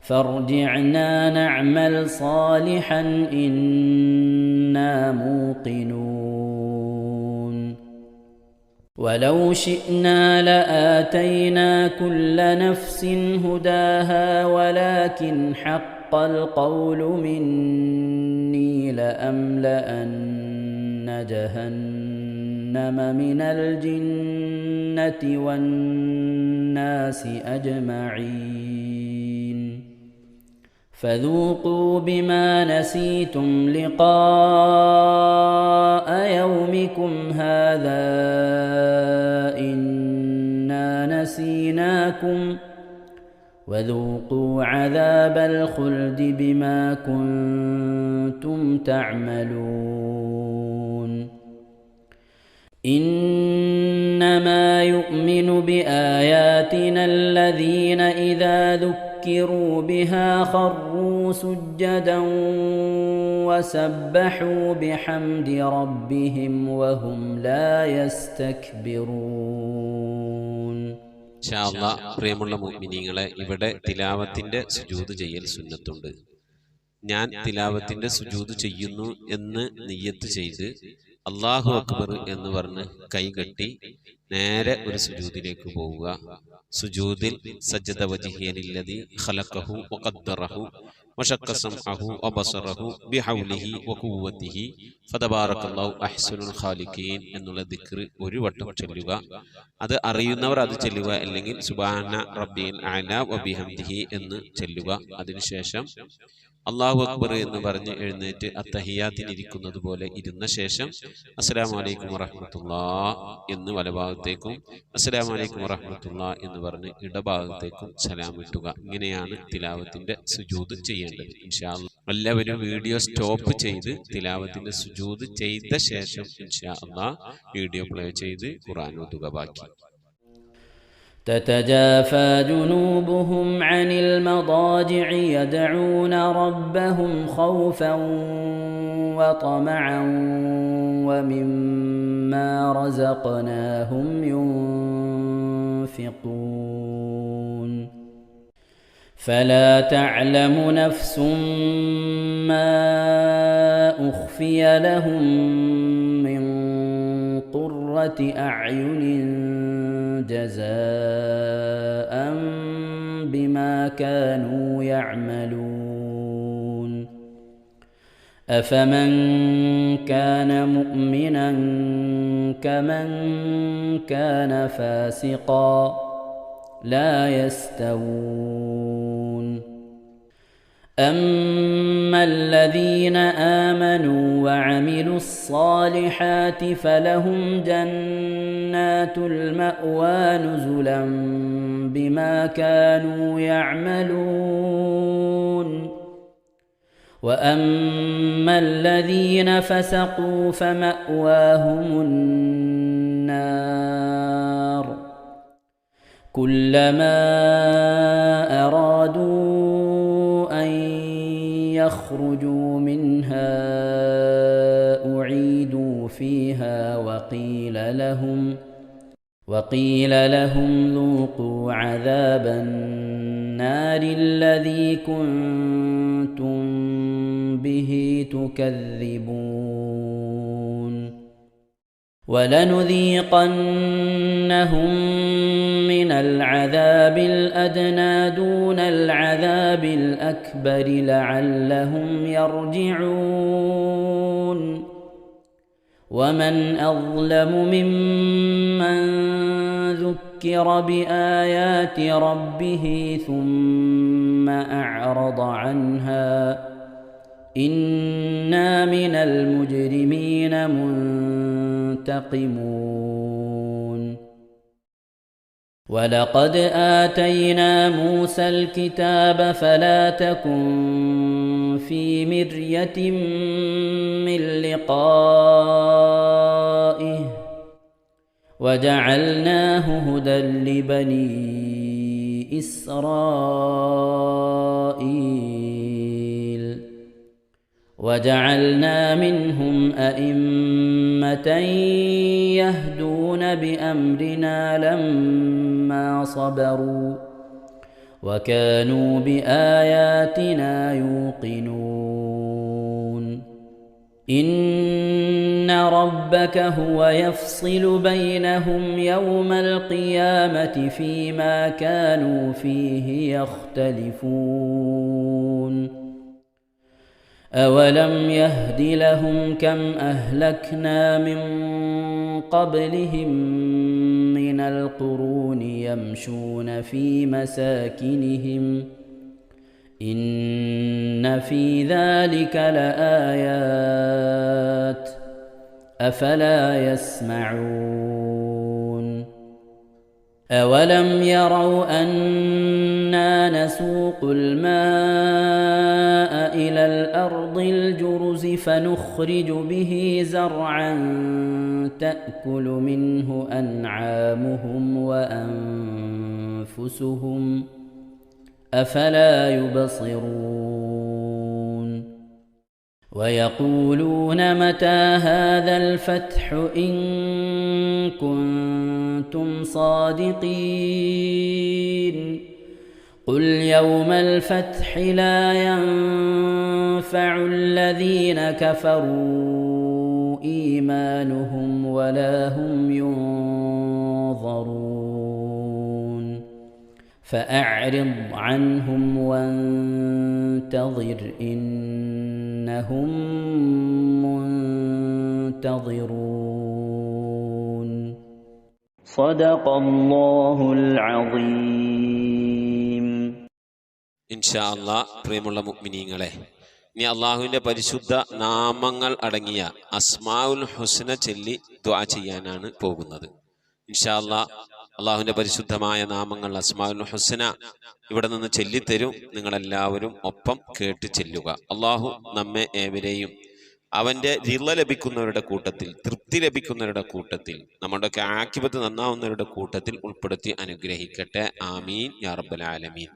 [SPEAKER 3] فارجعنا نعمل صالحا إنا موقنون ولو شئنا لآتينا كل نفس هداها ولكن حق القول مني لأملأن جهنم من الجنة والناس أجمعين فذوقوا بما نسيتم لقاء يومكم هذا إنا نسيناكم وذوقوا عذاب الخلد بما كنتم تعملون إنما يؤمن بآياتنا الذين إذا ذكروا بها خروا سجدا وسبحوا بحمد ربهم وهم لا يستكبرون.
[SPEAKER 1] ഇൻഷാ അല്ലാഹ് പ്രിയമുള്ള മുഅ്മിനീങ്ങളെ, ഇവിടെ തിലാവത്തിന്റെ സുജൂദ് ചെയ്യൽ സുന്നത്തുണ്ട്. ഞാൻ തിലാവത്തിന്റെ സുജൂദ് ചെയ്യുന്നു എന്ന് നിയ്യത്ത് ചെയ്ത് അല്ലാഹു അക്ബർ എന്ന് പറഞ്ഞ് കൈകെട്ടി നേരെ ഒരു സുജൂദിലേക്ക് പോവുക. സുജൂദിൽ സജ്ജദ വജ്ഹിയലില്ലദി ഖലഖഹു വഖദ്ദറഹു വശഖ സമഅഹു വബസറഹു ബിഹൗലിഹി വഖുവ്വതിഹി ഫതബാറകല്ലാഹു അഹ്സനുൽ ഖാലിഖീൻ എന്നുള്ള ദിക്ർ ഒരു വട്ടം ചൊല്ലുക. അത് അറിയുന്നവർ അത് ചൊല്ലുക, അല്ലെങ്കിൽ സുബ്ഹാന റബ്ബിൽ അഅല വബിഹംദിഹി എന്ന് ചൊല്ലുക. അതിനുശേഷം അല്ലാഹു അക്ബർ എന്ന് പറഞ്ഞ് എഴുന്നേറ്റ് അത്തഹിയാത്തിനിരിക്കുന്നത് പോലെ ഇരുന്ന ശേഷം അസ്സലാമു അലൈക്കും വറഹ്മത്തുള്ളാഹ് എന്ന് വലഭാഗത്തേക്കും അസ്സലാമു അലൈക്കും വറഹ്മത്തുള്ളാഹ് എന്ന് പറഞ്ഞ് ഇടഭാഗത്തേക്കും സലാം ഇട്ടുക. ഇങ്ങനെയാണ് തിലാവത്തിന്റെ സുജൂദ് ചെയ്യേണ്ടത്. ഇൻഷാ അല്ലാഹ് എല്ലാവരും വീഡിയോ സ്റ്റോപ്പ് ചെയ്ത് തിലാവത്തിന്റെ സുജൂദ് ചെയ്ത ശേഷം ഇൻഷാ അല്ലാഹ് വീഡിയോ പ്ലേ ചെയ്ത് ഖുർആൻ ഓതുക. ബാക്കി
[SPEAKER 3] تتجافى جنوبهم عن المضاجع يدعون ربهم خوفا وطمعا ومما رزقناهم ينفقون فلا تعلم نفس ما أخفي لهم من قرة أعين جزاء بما كانوا يعملون أفمن كان مؤمنا كمن كان فاسقا لا يستوون أما الذين آمنوا وعملوا الصالحات فلهم جنات المأوى نزلا بما كانوا يعملون وأما الذين فسقوا فمأواهم النار كلما أرادوا أن يخرجوا منها أعيدوا فيها وقيل لهم ذوقوا عذاب النار الذي كنتم به تكذبون ولنذيقنهم من العذاب الأدنى دون العذاب الأكبر لعلهم يرجعون ومن أظلم ممن ذكر بآيات ربه ثم أعرض عنها إنا من المجرمين منتقمون ولقد آتينا موسى الكتاب فلا تكن في مرية من لقائه وجعلناه هدى لبني إسرائيل وجعلنا منهم أئمة يهدون بأمرنا لما صبروا وكانوا بآياتنا يوقنون إن ربك هو يفصل بينهم يوم القيامة فيما كانوا فيه يختلفون أولم يهد لهم كم أهلكنا من قبلهم من القرون يمشون في مساكنهم إن في ذلك لآيات أفلا يسمعون أولم يروا أنا نسوق الماء إلى الأرض الجرز فنخرج به زرعا تأكل منه أنعامهم وأنفسهم أفلا يبصرون ويقولون متى هذا الفتح إن كنتم صادقين قل يوم الفتح لا ينفع الذين كفروا إيمانهم ولا هم ينظرون فأعرض عنهم وانتظر إنهم منتظرون صدق الله العظيم.
[SPEAKER 1] ഇൻഷാ അല്ലാഹ് പ്രിയമുള്ള മുഅ്മിനീങ്ങളെ, ഇനി അള്ളാഹുവിൻ്റെ പരിശുദ്ധ നാമങ്ങൾ അടങ്ങിയ അസ്മാഉൽ ഹുസ്ന ചൊല്ലി ദുആ ചെയ്യാനാണ് പോകുന്നത്. ഇൻഷാ അല്ലാഹ് അള്ളാഹുവിൻ്റെ പരിശുദ്ധമായ നാമങ്ങൾ അസ്മാഉൽ ഹുസ്ന ഇവിടെ നിന്ന് ചൊല്ലിത്തരും. നിങ്ങളെല്ലാവരും ഒപ്പം കേട്ട് ചെല്ലുക. അള്ളാഹു നമ്മെ ഏവരെയും അവൻ്റെ റിള ലഭിക്കുന്നവരുടെ കൂട്ടത്തിൽ, തൃപ്തി ലഭിക്കുന്നവരുടെ കൂട്ടത്തിൽ, നമ്മുടെയൊക്കെ ആഖിബത്ത് നന്നാവുന്നവരുടെ കൂട്ടത്തിൽ ഉൾപ്പെടുത്തി അനുഗ്രഹിക്കട്ടെ. ആമീൻ യാ റബ്ബൽ ആലമീൻ.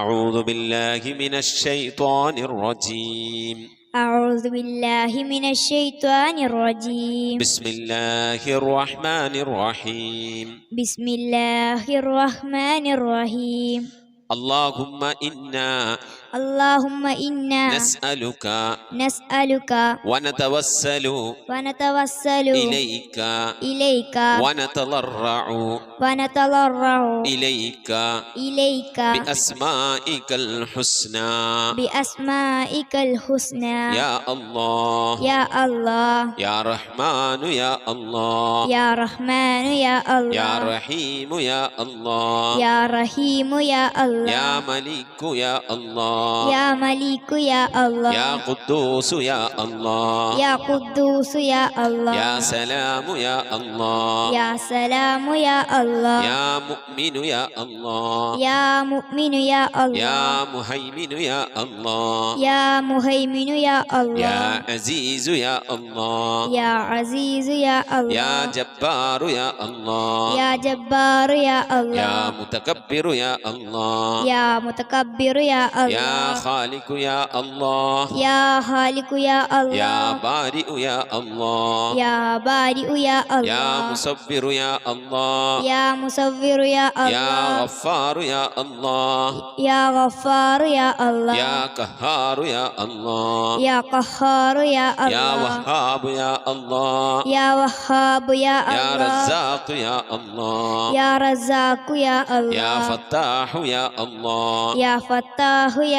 [SPEAKER 1] أعوذ بالله من الشيطان الرجيم.
[SPEAKER 4] أعوذ بالله من الشيطان الرجيم.
[SPEAKER 1] بسم الله الرحمن الرحيم.
[SPEAKER 4] بسم الله الرحمن الرحيم.
[SPEAKER 1] اللهم إنا نسألك ونتوسل إليك ونتضرع إليك بأسمائك الحسنى يا الله يا رحمن يا الله يا رحيم يا الله يا ملك يا الله يا قدوس يا الله يا سلام يا الله يا مؤمن يا الله يا مهيمن يا الله يا عزيز يا الله يا جبار يا الله يا متكبر يا الله يا خالق يا الله يا بارئ يا الله يا مصور يا الله يا غفار يا الله يا قهار يا الله يا وهاب يا الله يا رزاق يا الله يا فتاح يا الله يا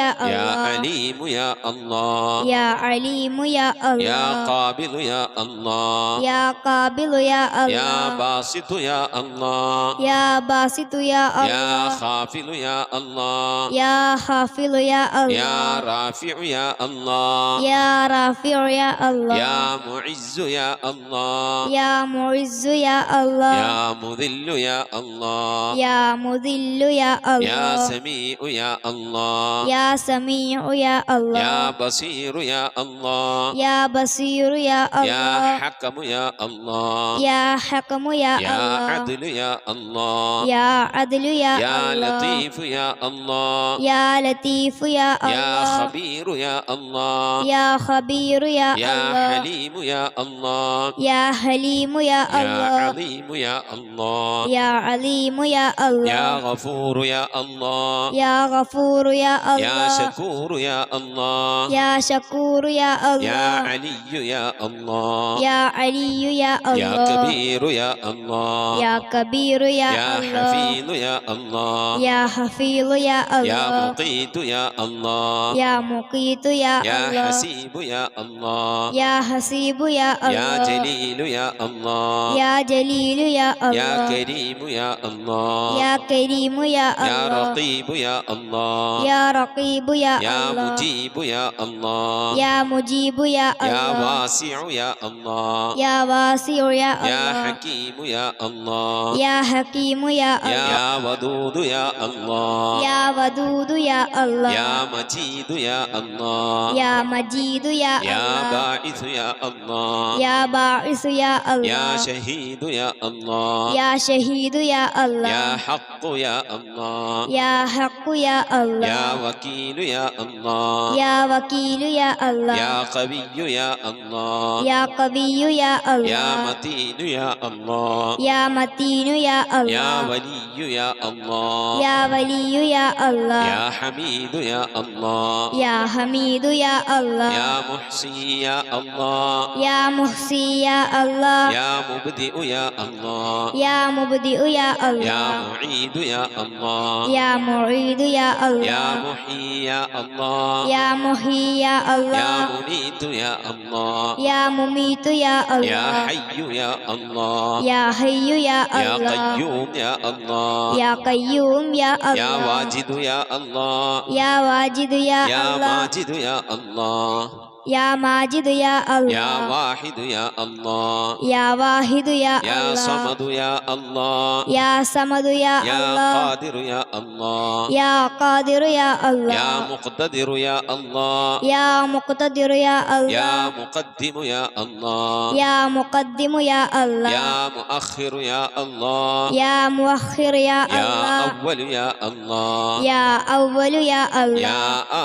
[SPEAKER 4] يا
[SPEAKER 1] يا
[SPEAKER 4] الله
[SPEAKER 1] عليم يا الله
[SPEAKER 4] يا عليم يا
[SPEAKER 1] يا
[SPEAKER 4] الله
[SPEAKER 1] قابل يا الله
[SPEAKER 4] يا قابل يا
[SPEAKER 1] يا
[SPEAKER 4] الله
[SPEAKER 1] باسط يا الله
[SPEAKER 4] يا باسط يا
[SPEAKER 1] يا
[SPEAKER 4] الله
[SPEAKER 1] خافل يا الله
[SPEAKER 4] يا خافض يا
[SPEAKER 1] يا
[SPEAKER 4] الله
[SPEAKER 1] رافع يا الله
[SPEAKER 4] يا رافع يا الله
[SPEAKER 1] يا معز يا الله
[SPEAKER 4] يا معز يا الله
[SPEAKER 1] يا مذل يا الله
[SPEAKER 4] يا مذل يا
[SPEAKER 1] يا
[SPEAKER 4] الله
[SPEAKER 1] سميع يا الله
[SPEAKER 4] يا سميع يا الله
[SPEAKER 1] يا بصير يا الله
[SPEAKER 4] يا بصير يا
[SPEAKER 1] يا
[SPEAKER 4] الله
[SPEAKER 1] حكم يا الله
[SPEAKER 4] يا حكم يا
[SPEAKER 1] يا
[SPEAKER 4] الله
[SPEAKER 1] عدل يا الله
[SPEAKER 4] يا عدل يا
[SPEAKER 1] يا
[SPEAKER 4] الله
[SPEAKER 1] لطيف يا الله
[SPEAKER 4] يا لطيف يا
[SPEAKER 1] يا
[SPEAKER 4] الله
[SPEAKER 1] خبير يا الله
[SPEAKER 4] يا خبير يا
[SPEAKER 1] يا
[SPEAKER 4] الله
[SPEAKER 1] حليم يا الله
[SPEAKER 4] يا حليم يا
[SPEAKER 1] يا
[SPEAKER 4] الله
[SPEAKER 1] عظيم يا الله
[SPEAKER 4] يا عليم يا
[SPEAKER 1] يا
[SPEAKER 4] الله
[SPEAKER 1] غفور يا الله
[SPEAKER 4] يا غفور يا
[SPEAKER 1] يا
[SPEAKER 4] الله
[SPEAKER 1] شكور يا الله
[SPEAKER 4] يا شكور يا
[SPEAKER 1] يا
[SPEAKER 4] الله
[SPEAKER 1] علي يا الله
[SPEAKER 4] يا علي يا
[SPEAKER 1] يا
[SPEAKER 4] الله
[SPEAKER 1] كبير يا الله
[SPEAKER 4] يا كبير يا
[SPEAKER 1] يا
[SPEAKER 4] الله
[SPEAKER 1] حفيظ يا الله
[SPEAKER 4] يا حفيظ يا
[SPEAKER 1] يا
[SPEAKER 4] الله
[SPEAKER 1] مقيت يا الله
[SPEAKER 4] يا مقيت يا
[SPEAKER 1] يا
[SPEAKER 4] الله
[SPEAKER 1] حسيب يا الله
[SPEAKER 4] يا حسيب يا
[SPEAKER 1] يا
[SPEAKER 4] الله
[SPEAKER 1] جليل يا الله
[SPEAKER 4] يا جليل يا
[SPEAKER 1] يا
[SPEAKER 4] الله
[SPEAKER 1] كريم يا الله
[SPEAKER 4] يا كريم يا
[SPEAKER 1] يا
[SPEAKER 4] الله
[SPEAKER 1] رقيب يا الله
[SPEAKER 4] يا رقيب يا
[SPEAKER 1] يا
[SPEAKER 4] الله
[SPEAKER 1] مجيب يا الله
[SPEAKER 4] يا مجيب يا
[SPEAKER 1] يا
[SPEAKER 4] الله
[SPEAKER 1] واسع يا الله
[SPEAKER 4] يا واسع يا
[SPEAKER 1] يا
[SPEAKER 4] الله
[SPEAKER 1] حكيم يا الله
[SPEAKER 4] يا حكيم يا الله
[SPEAKER 1] يا ودود يا الله
[SPEAKER 4] يا ودود يا الله
[SPEAKER 1] يا مجيد يا الله
[SPEAKER 4] يا مجيد يا
[SPEAKER 1] يا
[SPEAKER 4] الله
[SPEAKER 1] باعث يا الله
[SPEAKER 4] يا باعث يا
[SPEAKER 1] يا
[SPEAKER 4] الله
[SPEAKER 1] شهيد يا الله
[SPEAKER 4] يا شهيد يا
[SPEAKER 1] يا
[SPEAKER 4] الله
[SPEAKER 1] حق يا الله
[SPEAKER 4] يا حق يا الله
[SPEAKER 1] يا وكيل يا الله
[SPEAKER 4] يا وكيل يا الله
[SPEAKER 1] يا قوي يا الله
[SPEAKER 4] يا قوي يا
[SPEAKER 1] يا
[SPEAKER 4] الله
[SPEAKER 1] متين يا الله
[SPEAKER 4] يا متين يا
[SPEAKER 1] يا
[SPEAKER 4] الله
[SPEAKER 1] ولي يا الله
[SPEAKER 4] يا ولي يا الله
[SPEAKER 1] يا حميد يا الله
[SPEAKER 4] يا حميد يا الله
[SPEAKER 1] يا محصي يا الله
[SPEAKER 4] يا محصي يا الله
[SPEAKER 1] يا مبدئ يا الله
[SPEAKER 4] يا مبدئ يا
[SPEAKER 1] يا
[SPEAKER 4] الله
[SPEAKER 1] معيد يا الله
[SPEAKER 4] يا معيد يا
[SPEAKER 1] يا
[SPEAKER 4] الله
[SPEAKER 1] محيي يا الله
[SPEAKER 4] يا محيي يا
[SPEAKER 1] يا
[SPEAKER 4] الله
[SPEAKER 1] مميت يا الله
[SPEAKER 4] يا مميت يا
[SPEAKER 1] يا
[SPEAKER 4] الله
[SPEAKER 1] حي يا الله
[SPEAKER 4] يا حي يا
[SPEAKER 1] يا
[SPEAKER 4] الله
[SPEAKER 1] قيوم يا الله
[SPEAKER 4] يا قيوم يا
[SPEAKER 1] يا
[SPEAKER 4] الله
[SPEAKER 1] واجد يا الله
[SPEAKER 4] يا واجد يا
[SPEAKER 1] يا
[SPEAKER 4] الله
[SPEAKER 1] ماجد يا الله
[SPEAKER 4] يا ماجد يا
[SPEAKER 1] يا
[SPEAKER 4] الله
[SPEAKER 1] واحد يا الله
[SPEAKER 4] يا واحد يا
[SPEAKER 1] يا
[SPEAKER 4] الله
[SPEAKER 1] صمد يا الله
[SPEAKER 4] يا صمد يا
[SPEAKER 1] يا
[SPEAKER 4] الله
[SPEAKER 1] قادر يا الله
[SPEAKER 4] يا قادر يا
[SPEAKER 1] يا
[SPEAKER 4] الله
[SPEAKER 1] مقتدر يا الله
[SPEAKER 4] يا مقتدر يا
[SPEAKER 1] يا
[SPEAKER 4] الله
[SPEAKER 1] مقدم يا الله
[SPEAKER 4] يا مقدم يا الله
[SPEAKER 1] يا مؤخر يا الله
[SPEAKER 4] يا مؤخر يا
[SPEAKER 1] يا
[SPEAKER 4] الله
[SPEAKER 1] أول يا الله
[SPEAKER 4] يا أول يا الله
[SPEAKER 1] يا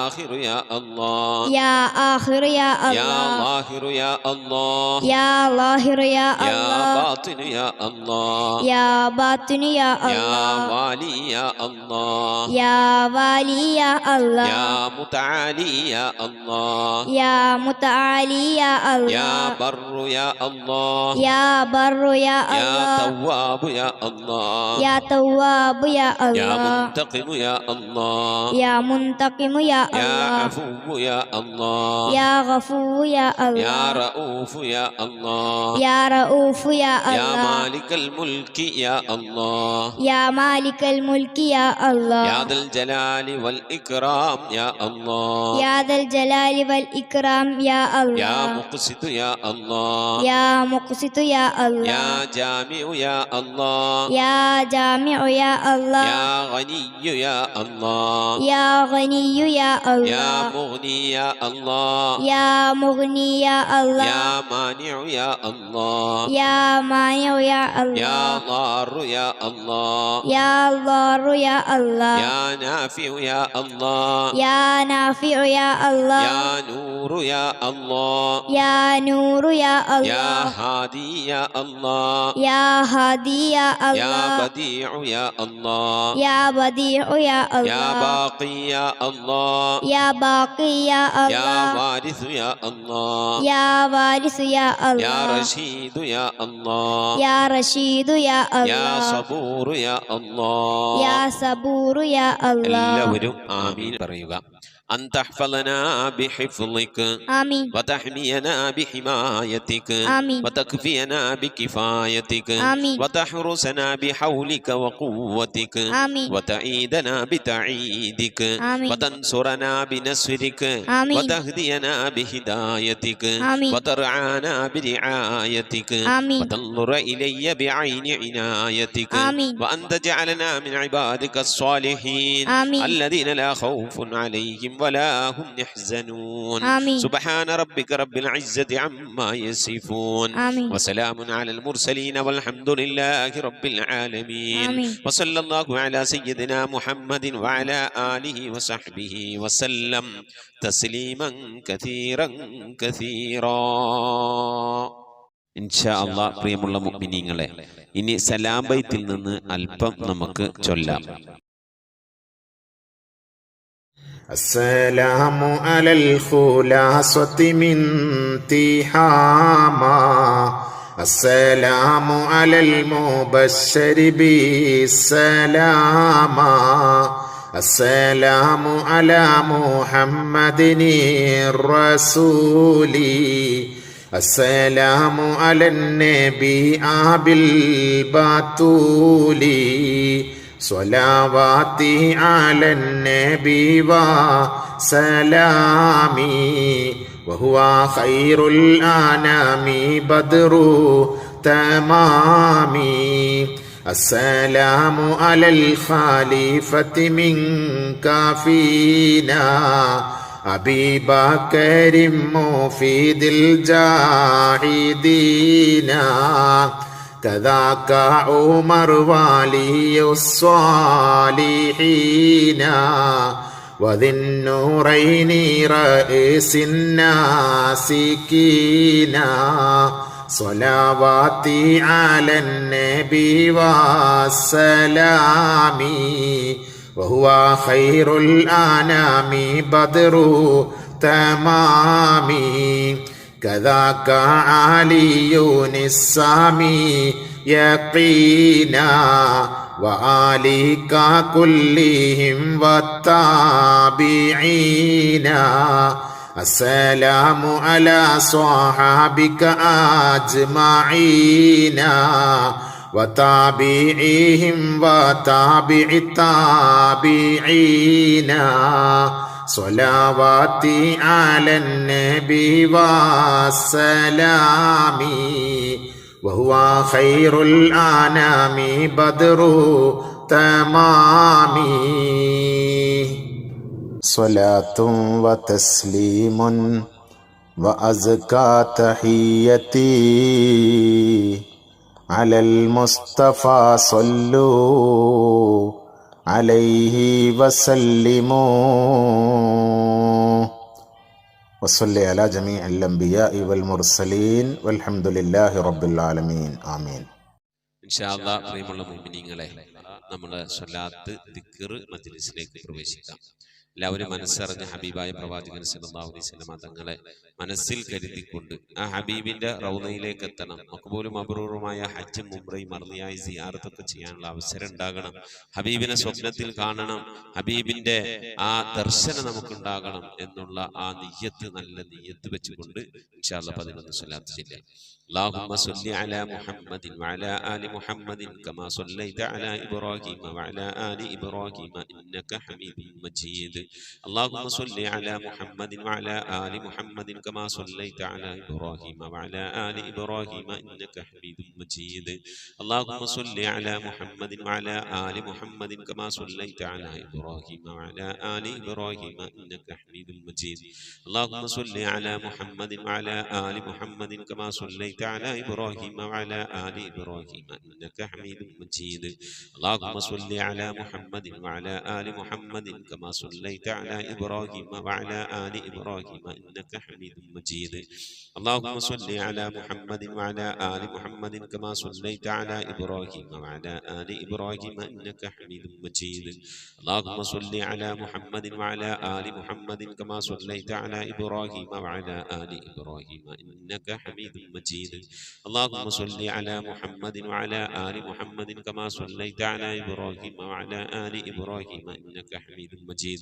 [SPEAKER 1] آخر يا الله
[SPEAKER 4] يا آخر يا
[SPEAKER 1] يا
[SPEAKER 4] الله
[SPEAKER 1] ظاهر يا الله
[SPEAKER 4] يا ظاهر يا
[SPEAKER 1] يا
[SPEAKER 4] الله
[SPEAKER 1] باطن يا الله
[SPEAKER 4] يا باطن يا
[SPEAKER 1] يا
[SPEAKER 4] الله
[SPEAKER 1] والي يا الله
[SPEAKER 4] يا والي يا الله
[SPEAKER 1] يا متعالي يا الله
[SPEAKER 4] يا متعالي يا
[SPEAKER 1] يا
[SPEAKER 4] الله
[SPEAKER 1] بر يا الله
[SPEAKER 4] يا بر يا
[SPEAKER 1] يا
[SPEAKER 4] الله
[SPEAKER 1] تواب يا الله
[SPEAKER 4] يا تواب يا
[SPEAKER 1] يا
[SPEAKER 4] الله
[SPEAKER 1] منتقم يا الله
[SPEAKER 4] يا منتقم يا
[SPEAKER 1] يا
[SPEAKER 4] الله
[SPEAKER 1] عفو يا الله
[SPEAKER 4] يا غفور يا
[SPEAKER 1] يا
[SPEAKER 4] الله
[SPEAKER 1] رؤوف يا الله
[SPEAKER 4] يا رؤوف يا
[SPEAKER 1] يا
[SPEAKER 4] الله
[SPEAKER 1] مالك الملك يا الله
[SPEAKER 4] يا مالك الملك يا الله
[SPEAKER 1] يا ذا الجلال والإكرام يا الله
[SPEAKER 4] يا ذا الجلال والإكرام يا
[SPEAKER 1] يا
[SPEAKER 4] الله
[SPEAKER 1] مقسط يا الله
[SPEAKER 4] يا مقسط يا الله
[SPEAKER 1] يا جامع يا الله
[SPEAKER 4] يا جامع يا الله
[SPEAKER 1] يا غني يا الله
[SPEAKER 4] يا غني يا
[SPEAKER 1] يا
[SPEAKER 4] الله
[SPEAKER 1] مغني يا الله
[SPEAKER 4] يا مغني يا الله
[SPEAKER 1] يا مانع يا الله
[SPEAKER 4] يا مانع يا
[SPEAKER 1] يا
[SPEAKER 4] الله
[SPEAKER 1] ضار يا الله
[SPEAKER 4] يا ضار يا الله
[SPEAKER 1] يا نافع يا الله
[SPEAKER 4] يا نافع يا الله
[SPEAKER 1] يا نور يا الله
[SPEAKER 4] يا نور يا
[SPEAKER 1] يا
[SPEAKER 4] الله
[SPEAKER 1] هادي يا الله
[SPEAKER 4] يا هادي يا
[SPEAKER 1] يا
[SPEAKER 4] الله
[SPEAKER 1] بديع يا الله
[SPEAKER 4] يا بديع يا
[SPEAKER 1] يا
[SPEAKER 4] الله
[SPEAKER 1] باقي يا الله
[SPEAKER 4] يا باقي يا
[SPEAKER 1] يا
[SPEAKER 4] الله
[SPEAKER 1] وارث يا الله
[SPEAKER 4] يا وارث يا
[SPEAKER 1] يا
[SPEAKER 4] الله
[SPEAKER 1] رشيد يا الله
[SPEAKER 4] يا رشيد يا
[SPEAKER 1] يا
[SPEAKER 4] الله
[SPEAKER 1] صبور يا الله
[SPEAKER 4] يا صبور يا الله
[SPEAKER 1] എല്ലാവരും ആമീൻ പറയുക. أن تحفظنا بحفظك
[SPEAKER 4] آمين
[SPEAKER 1] وتحمينا بحمايتك
[SPEAKER 4] آمين
[SPEAKER 1] وتكفينا بكفايتك
[SPEAKER 4] آمين
[SPEAKER 1] وتحرسنا بحولك وقوتك
[SPEAKER 4] آمين
[SPEAKER 1] وتعيدنا بتعيدك
[SPEAKER 4] آمين
[SPEAKER 1] وتنصرنا بنصرك
[SPEAKER 4] آمين
[SPEAKER 1] وتهدينا بهدايتك
[SPEAKER 4] آمين
[SPEAKER 1] وترعانا برعايتك
[SPEAKER 4] آمين
[SPEAKER 1] وتنظر إلي بعين عنايتك
[SPEAKER 4] آمين
[SPEAKER 1] وأن تجعلنا من عبادك الصالحين
[SPEAKER 4] آمين
[SPEAKER 1] الذين لا خوف عليهم ولا هم يحزنون
[SPEAKER 4] آمين
[SPEAKER 1] سبحان ربك رب العزة عما يصفون
[SPEAKER 4] آمين
[SPEAKER 1] وسلام على المرسلين والحمد لله رب العالمين
[SPEAKER 4] آمين
[SPEAKER 1] وصلى الله على سيدنا محمد وعلى آله وصحبه وسلم تسليما كثيرا كثيرا ഇൻഷാ അല്ലാഹ്. പ്രിയമുള്ള മുഅ്മിനീങ്ങളെ, ഇനി സലാം ബൈത്തിൽ നിന്ന് അല്പം നമുക്ക് ചൊല്ലാം.
[SPEAKER 5] السلام على الخلاصة من تهاما السلام على المبشر بالسلاما السلام على محمد الرسول السلام على النبي أبي البتول صلواتي على النبي وسلامي وهو خير الأنام بدر تمامي السلام على الخليفة منك فينا أبي بكر مفيد الجاهدين كذاك عمر ولي الصالحين وذي النورين رئيس الناسكين صلواتي على النبي والسلام وهو خير الأنام بدر تمامي كذاك علي السامي يقينا وآلك كلهم والتابعين السلام على صحابك أجمعين وتابعيهم وتابع التابعين صلواتي على النبي والسلام وهو خير الأنام بدر تمامي صلاة وتسليم وأزكى تحيتي على المصطفى صلوا عليه وسلموا وصلي على جميع الأنبياء والمرسلين والحمد لله رب العالمين آمين.
[SPEAKER 1] ഇൻഷാ അല്ലാഹ്. പ്രിയമുള്ള മുഅ്മിനീങ്ങളെ, നമ്മുടെ സ്വലാത്ത് ദിക്ർ മജ്ലിസിലേക്ക് പ്രവേശിക്കാം. എല്ലാവരും മനസ്സറിഞ്ഞ ഹബീബായ പ്രവാചകൻ സല്ലല്ലാഹു അലൈഹി വസല്ലമ തങ്ങളെ മനസ്സിൽ കരുതിക്കൊണ്ട് ആ ഹബീബിന്റെ റൗളയിലേക്ക് എത്തണം. മഖ്ബൂലും മബ്റൂറുമായ ഹജ്ജും ഉംറയും മർദിയായ സിയാറത്തൊക്കെ ചെയ്യാനുള്ള അവസരം ഉണ്ടാകണം. ഹബീബിനെ സ്വപ്നത്തിൽ കാണണം, ഹബീബിന്റെ ആ ദർശനം നമുക്കുണ്ടാകണം എന്നുള്ള ആ നിയ്യത്ത്, നല്ല നിയ്യത്ത് വെച്ചുകൊണ്ട് ഇൻഷാ അല്ലാഹ് 11 സ്വലാത്ത് ചൊല്ലാം. اللهم صل على محمد وعلى آل محمد كما صليت على إبراهيم وعلى آل إبراهيم إنك حميد مجيد. اللهم صل على محمد وعلى آل محمد كما صليت على إبراهيم وعلى آل إبراهيم إنك حميد مجيد. اللهم صل على محمد وعلى آل محمد كما صليت على إبراهيم وعلى آل إبراهيم إنك حميد مجيد. اللهم صل على محمد وعلى آل محمد كما صليت على إبراهيم وعلى آل إبراهيم إنك حميد مجيد. اللهم صل على محمد وعلى آل محمد كما صليت على إبراهيم وعلى آل إبراهيم إنك حميد مجيد. اللهم صل على محمد وعلى آل محمد كما صليت على إبراهيم وعلى آل إبراهيم إنك حميد مجيد. اللهم صل على محمد وعلى آل محمد كما صليت على إبراهيم وعلى آل إبراهيم إنك حميد مجيد. اللهم صل على محمد وعلى آل محمد كما صليت على إبراهيم وعلى آل إبراهيم إنك حميد مجيد.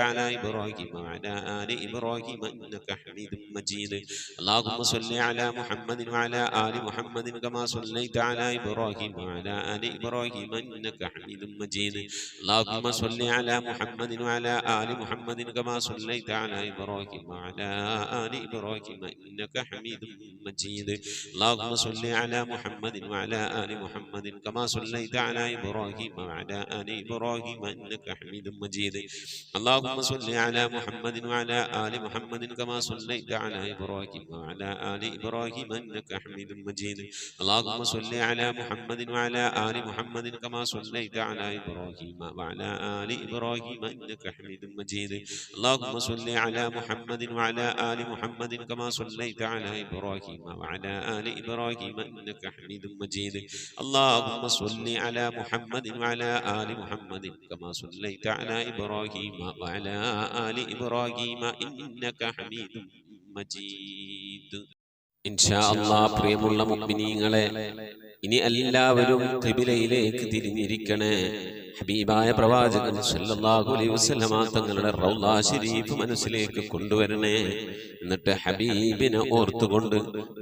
[SPEAKER 1] على إبراهيم وعلى آل إبراهيم إنك حميد مجيد اللهم صل على محمد وعلى آل محمد كما صليت على إبراهيم وعلى آل إبراهيم إنك حميد مجيد اللهم صل على محمد وعلى آل محمد كما صليت على إبراهيم وعلى آل إبراهيم إنك حميد مجيد اللهم صل على محمد وعلى آل محمد كما صليت على إبراهيم وعلى آل إبراهيم إنك حميد مجيد اللهم صل على محمد وعلى آل محمد كما صليت على إبراهيم وعلى آل إبراهيم إنك حميد مجيد اللهم صل على محمد وعلى آل محمد كما صليت على إبراهيم وعلى آل إبراهيم إنك حميد مجيد اللهم صل على محمد وعلى آل محمد كما صليت على إبراهيم وعلى آل إبراهيم إنك حميد مجيد اللهم صل على محمد وعلى آل محمد كما صليت على إبراهيم وعلى آل إبراهيم إنك حميد مجيد إن شاء الله പ്രിയമുള്ള മുഅ്മിനീങ്ങളെ ഇനി എല്ലാവരും ഖിബിലയിലേക്ക് തിരിഞ്ഞിരിക്കണേ ഹബീബായ പ്രവാചകൻ സല്ലല്ലാഹു അലൈഹി വസല്ലമ തങ്ങളുടെ റൗള ശരീഫ് മനസ്സിലേക്ക് കൊണ്ടുവരണേ എന്നിട്ട് ഹബീബിനെ ഓർത്തുകൊണ്ട്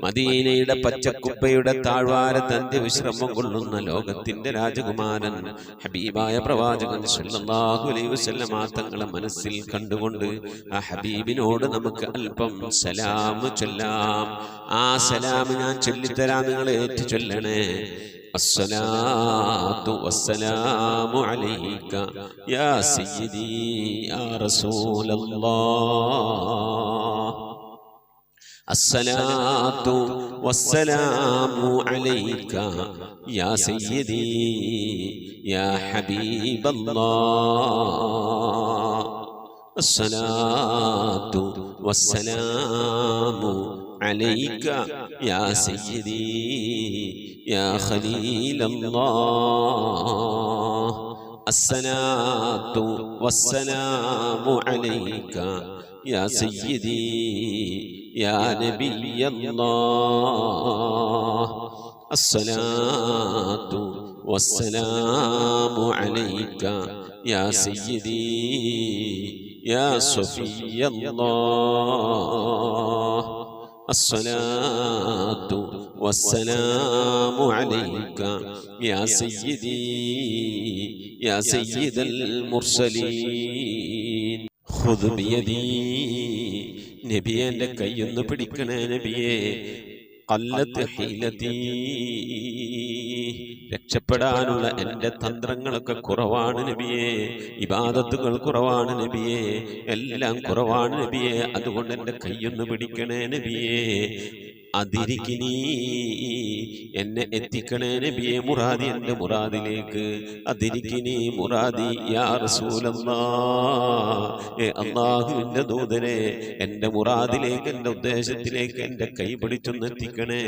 [SPEAKER 1] മദീനയുടെ പച്ചക്കുപ്പയുടെ താഴ്വാരത്ത് അന്ത്യവിശ്രമം കൊള്ളുന്ന ലോകത്തിന്റെ രാജകുമാരൻ ഹബീബായ പ്രവാചകൻ സല്ലല്ലാഹു അലൈഹി വസല്ലമ തങ്ങളെ മനസ്സിൽ കണ്ടുകൊണ്ട് ആ ഹബീബിനോട് നമുക്ക് അല്പം സലാം ചൊല്ലാം ആ സലാം ഞാൻ ചൊല്ലിത്തരാം നിങ്ങൾ ഏറ്റു ചൊല്ലണേ الصلاة والسلام عليك يا سيدي يا رسول الله الصلاة والسلام عليك يا سيدي يا حبيب الله الصلاة والسلام عليك يا سيدي يا خليل الله الصلاة والسلام عليك يا سيدي يا نبي الله الصلاة والسلام عليك يا سيدي يا صفي الله الصلاة والسلام عليك يا سيدي يا سيد المرسلين خذ بيدي നബിയെ എൻ്റെ കൈയൊന്ന് പിടിക്കണേ നബിയെ ഖല്ലത്ത് ഹീലതീ രക്ഷപ്പെടാനുള്ള എൻ്റെ തന്ത്രങ്ങളൊക്കെ കുറവാണ് നബിയെ ഇബാദത്തുകൾ കുറവാണ് നബിയെ എല്ലാം കുറവാണ് നബിയെ അതുകൊണ്ട് എൻ്റെ കൈയൊന്ന് പിടിക്കണേ നബിയെ അതിരിക്കിനി എന്നെ എത്തിക്കണേ നബിയെ മുറാദി എൻ്റെ മുറാദിലേക്ക് അതിരിക്കിനി മുറാദി യാ റസൂലല്ലാഹ് അല്ലാഹുവിൻ്റെ ദൂതനെ എൻ്റെ മുറാദിലേക്ക് എൻ്റെ ഉദ്ദേശത്തിലേക്ക് എൻ്റെ കൈ പിടിച്ചൊന്ന് എത്തിക്കണേ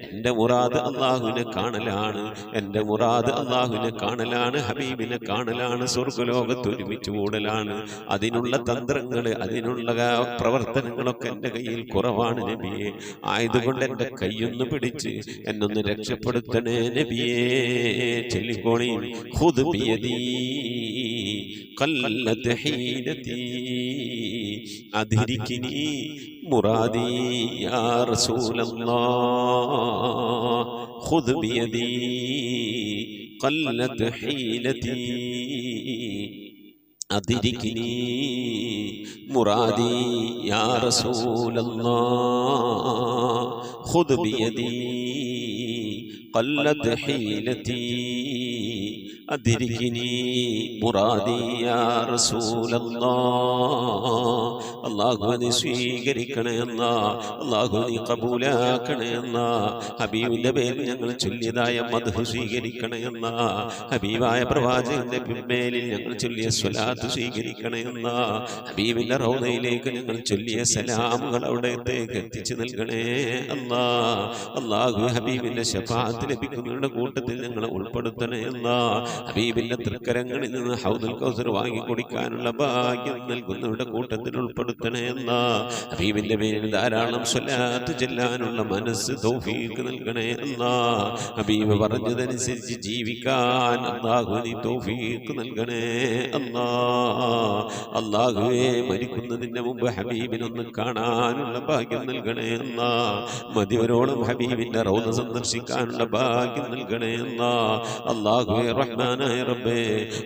[SPEAKER 1] എൻ്റെ മുറാദ് അല്ലാഹുവിനെ കാണലാണ് എൻ്റെ മുറാദ് അല്ലാഹുവിനെ കാണലാണ് ഹബീബിനെ കാണലാണ് സ്വർഗ്ഗലോകത്ത് ഒരുമിച്ച് കൂടലാണ് അതിനുള്ള തന്ത്രങ്ങൾ അതിനുള്ള പ്രവർത്തനങ്ങളൊക്കെ എൻ്റെ കയ്യിൽ കുറവാണ് നബിയെ ആയതുകൊണ്ട് എൻ്റെ കൈയൊന്ന് പിടിച്ച് എന്നൊന്ന് രക്ഷപ്പെടുത്തണേ നബിയേ ചൊല്ലിക്കോളി ഖുദ് ബിയദീ ഖല്ലത്ത് ഹീലതീ അദ്രികിനി മുറാദി യാ റസൂലല്ലാഹ് ഖുദ് ബിയദീ ഖല്ലത്ത് ഹീലതീ أدركني مرادي يا رسول الله خذ بيدي قلت حيلتي أدركني مرادي يا رسول الله അള്ളാഹുവിനെ സ്വീകരിക്കണേ എന്നാ അള്ളാഹുവിനെ കബൂലാക്കണേ എന്നാ ഹബീബിന്റെ പേരിൽ ഞങ്ങൾ ചൊല്ലിയതായ മദ്ഹ് സ്വീകരിക്കണേ എന്നാ ഹബീബായ പ്രവാചകന്റെ പിൻമേലിൽ ഞങ്ങൾ ചൊല്ലിയ സ്വലാത്ത് സ്വീകരിക്കണേ എന്നാ ഹബീബിന്റെ റൗദയിലേക്ക് ഞങ്ങൾ ചൊല്ലിയ സലാമുകൾ അവിടത്തേക്ക് എത്തിച്ചു നൽകണേ അല്ലാ അള്ളാഹു ഹബീബിന്റെ ശഫാഅത്ത് ലഭിക്കുന്നവരുടെ കൂട്ടത്തിൽ ഞങ്ങളെ ഉൾപ്പെടുത്തണേ എന്നാ ഹബീബിന്റെ തൃക്കരങ്ങളിൽ നിന്ന് ഹൗദുൽ കൗസർ വാങ്ങി കുടിക്കാനുള്ള ഭാഗ്യം നൽകുന്നവരുടെ കൂട്ടത്തിൽ ഉൾപ്പെടുത്തണേ രക്ഷപ്പെടുത്തണേ അല്ലാ. ഹബീബിന്റെ പേരിൽ ധാരാളം സ്വലാത്ത് ചെല്ലാനുള്ള മനസ്സ് തൗഫീഖ് നൽകണേ അല്ലാ. ഹബീബ് പറഞ്ഞതനുസരിച്ച് ജീവിക്കാൻ അല്ലാഹു നീ തൗഫീഖ് നൽകണേ അല്ലാ. അല്ലാഹുവേ മരിക്കുന്നതിന് മുമ്പ് ഹബീബിനൊന്ന് കാണാനുള്ള ഭാഗ്യം നൽകണേ അല്ലാ. മതിവരോളം ഹബീബിന്റെ റൗള സന്ദർശിക്കാനുള്ള ഭാഗ്യം നൽകണേ അല്ലാ. അല്ലാഹുവേ റഹ്മാനായ റബ്ബേ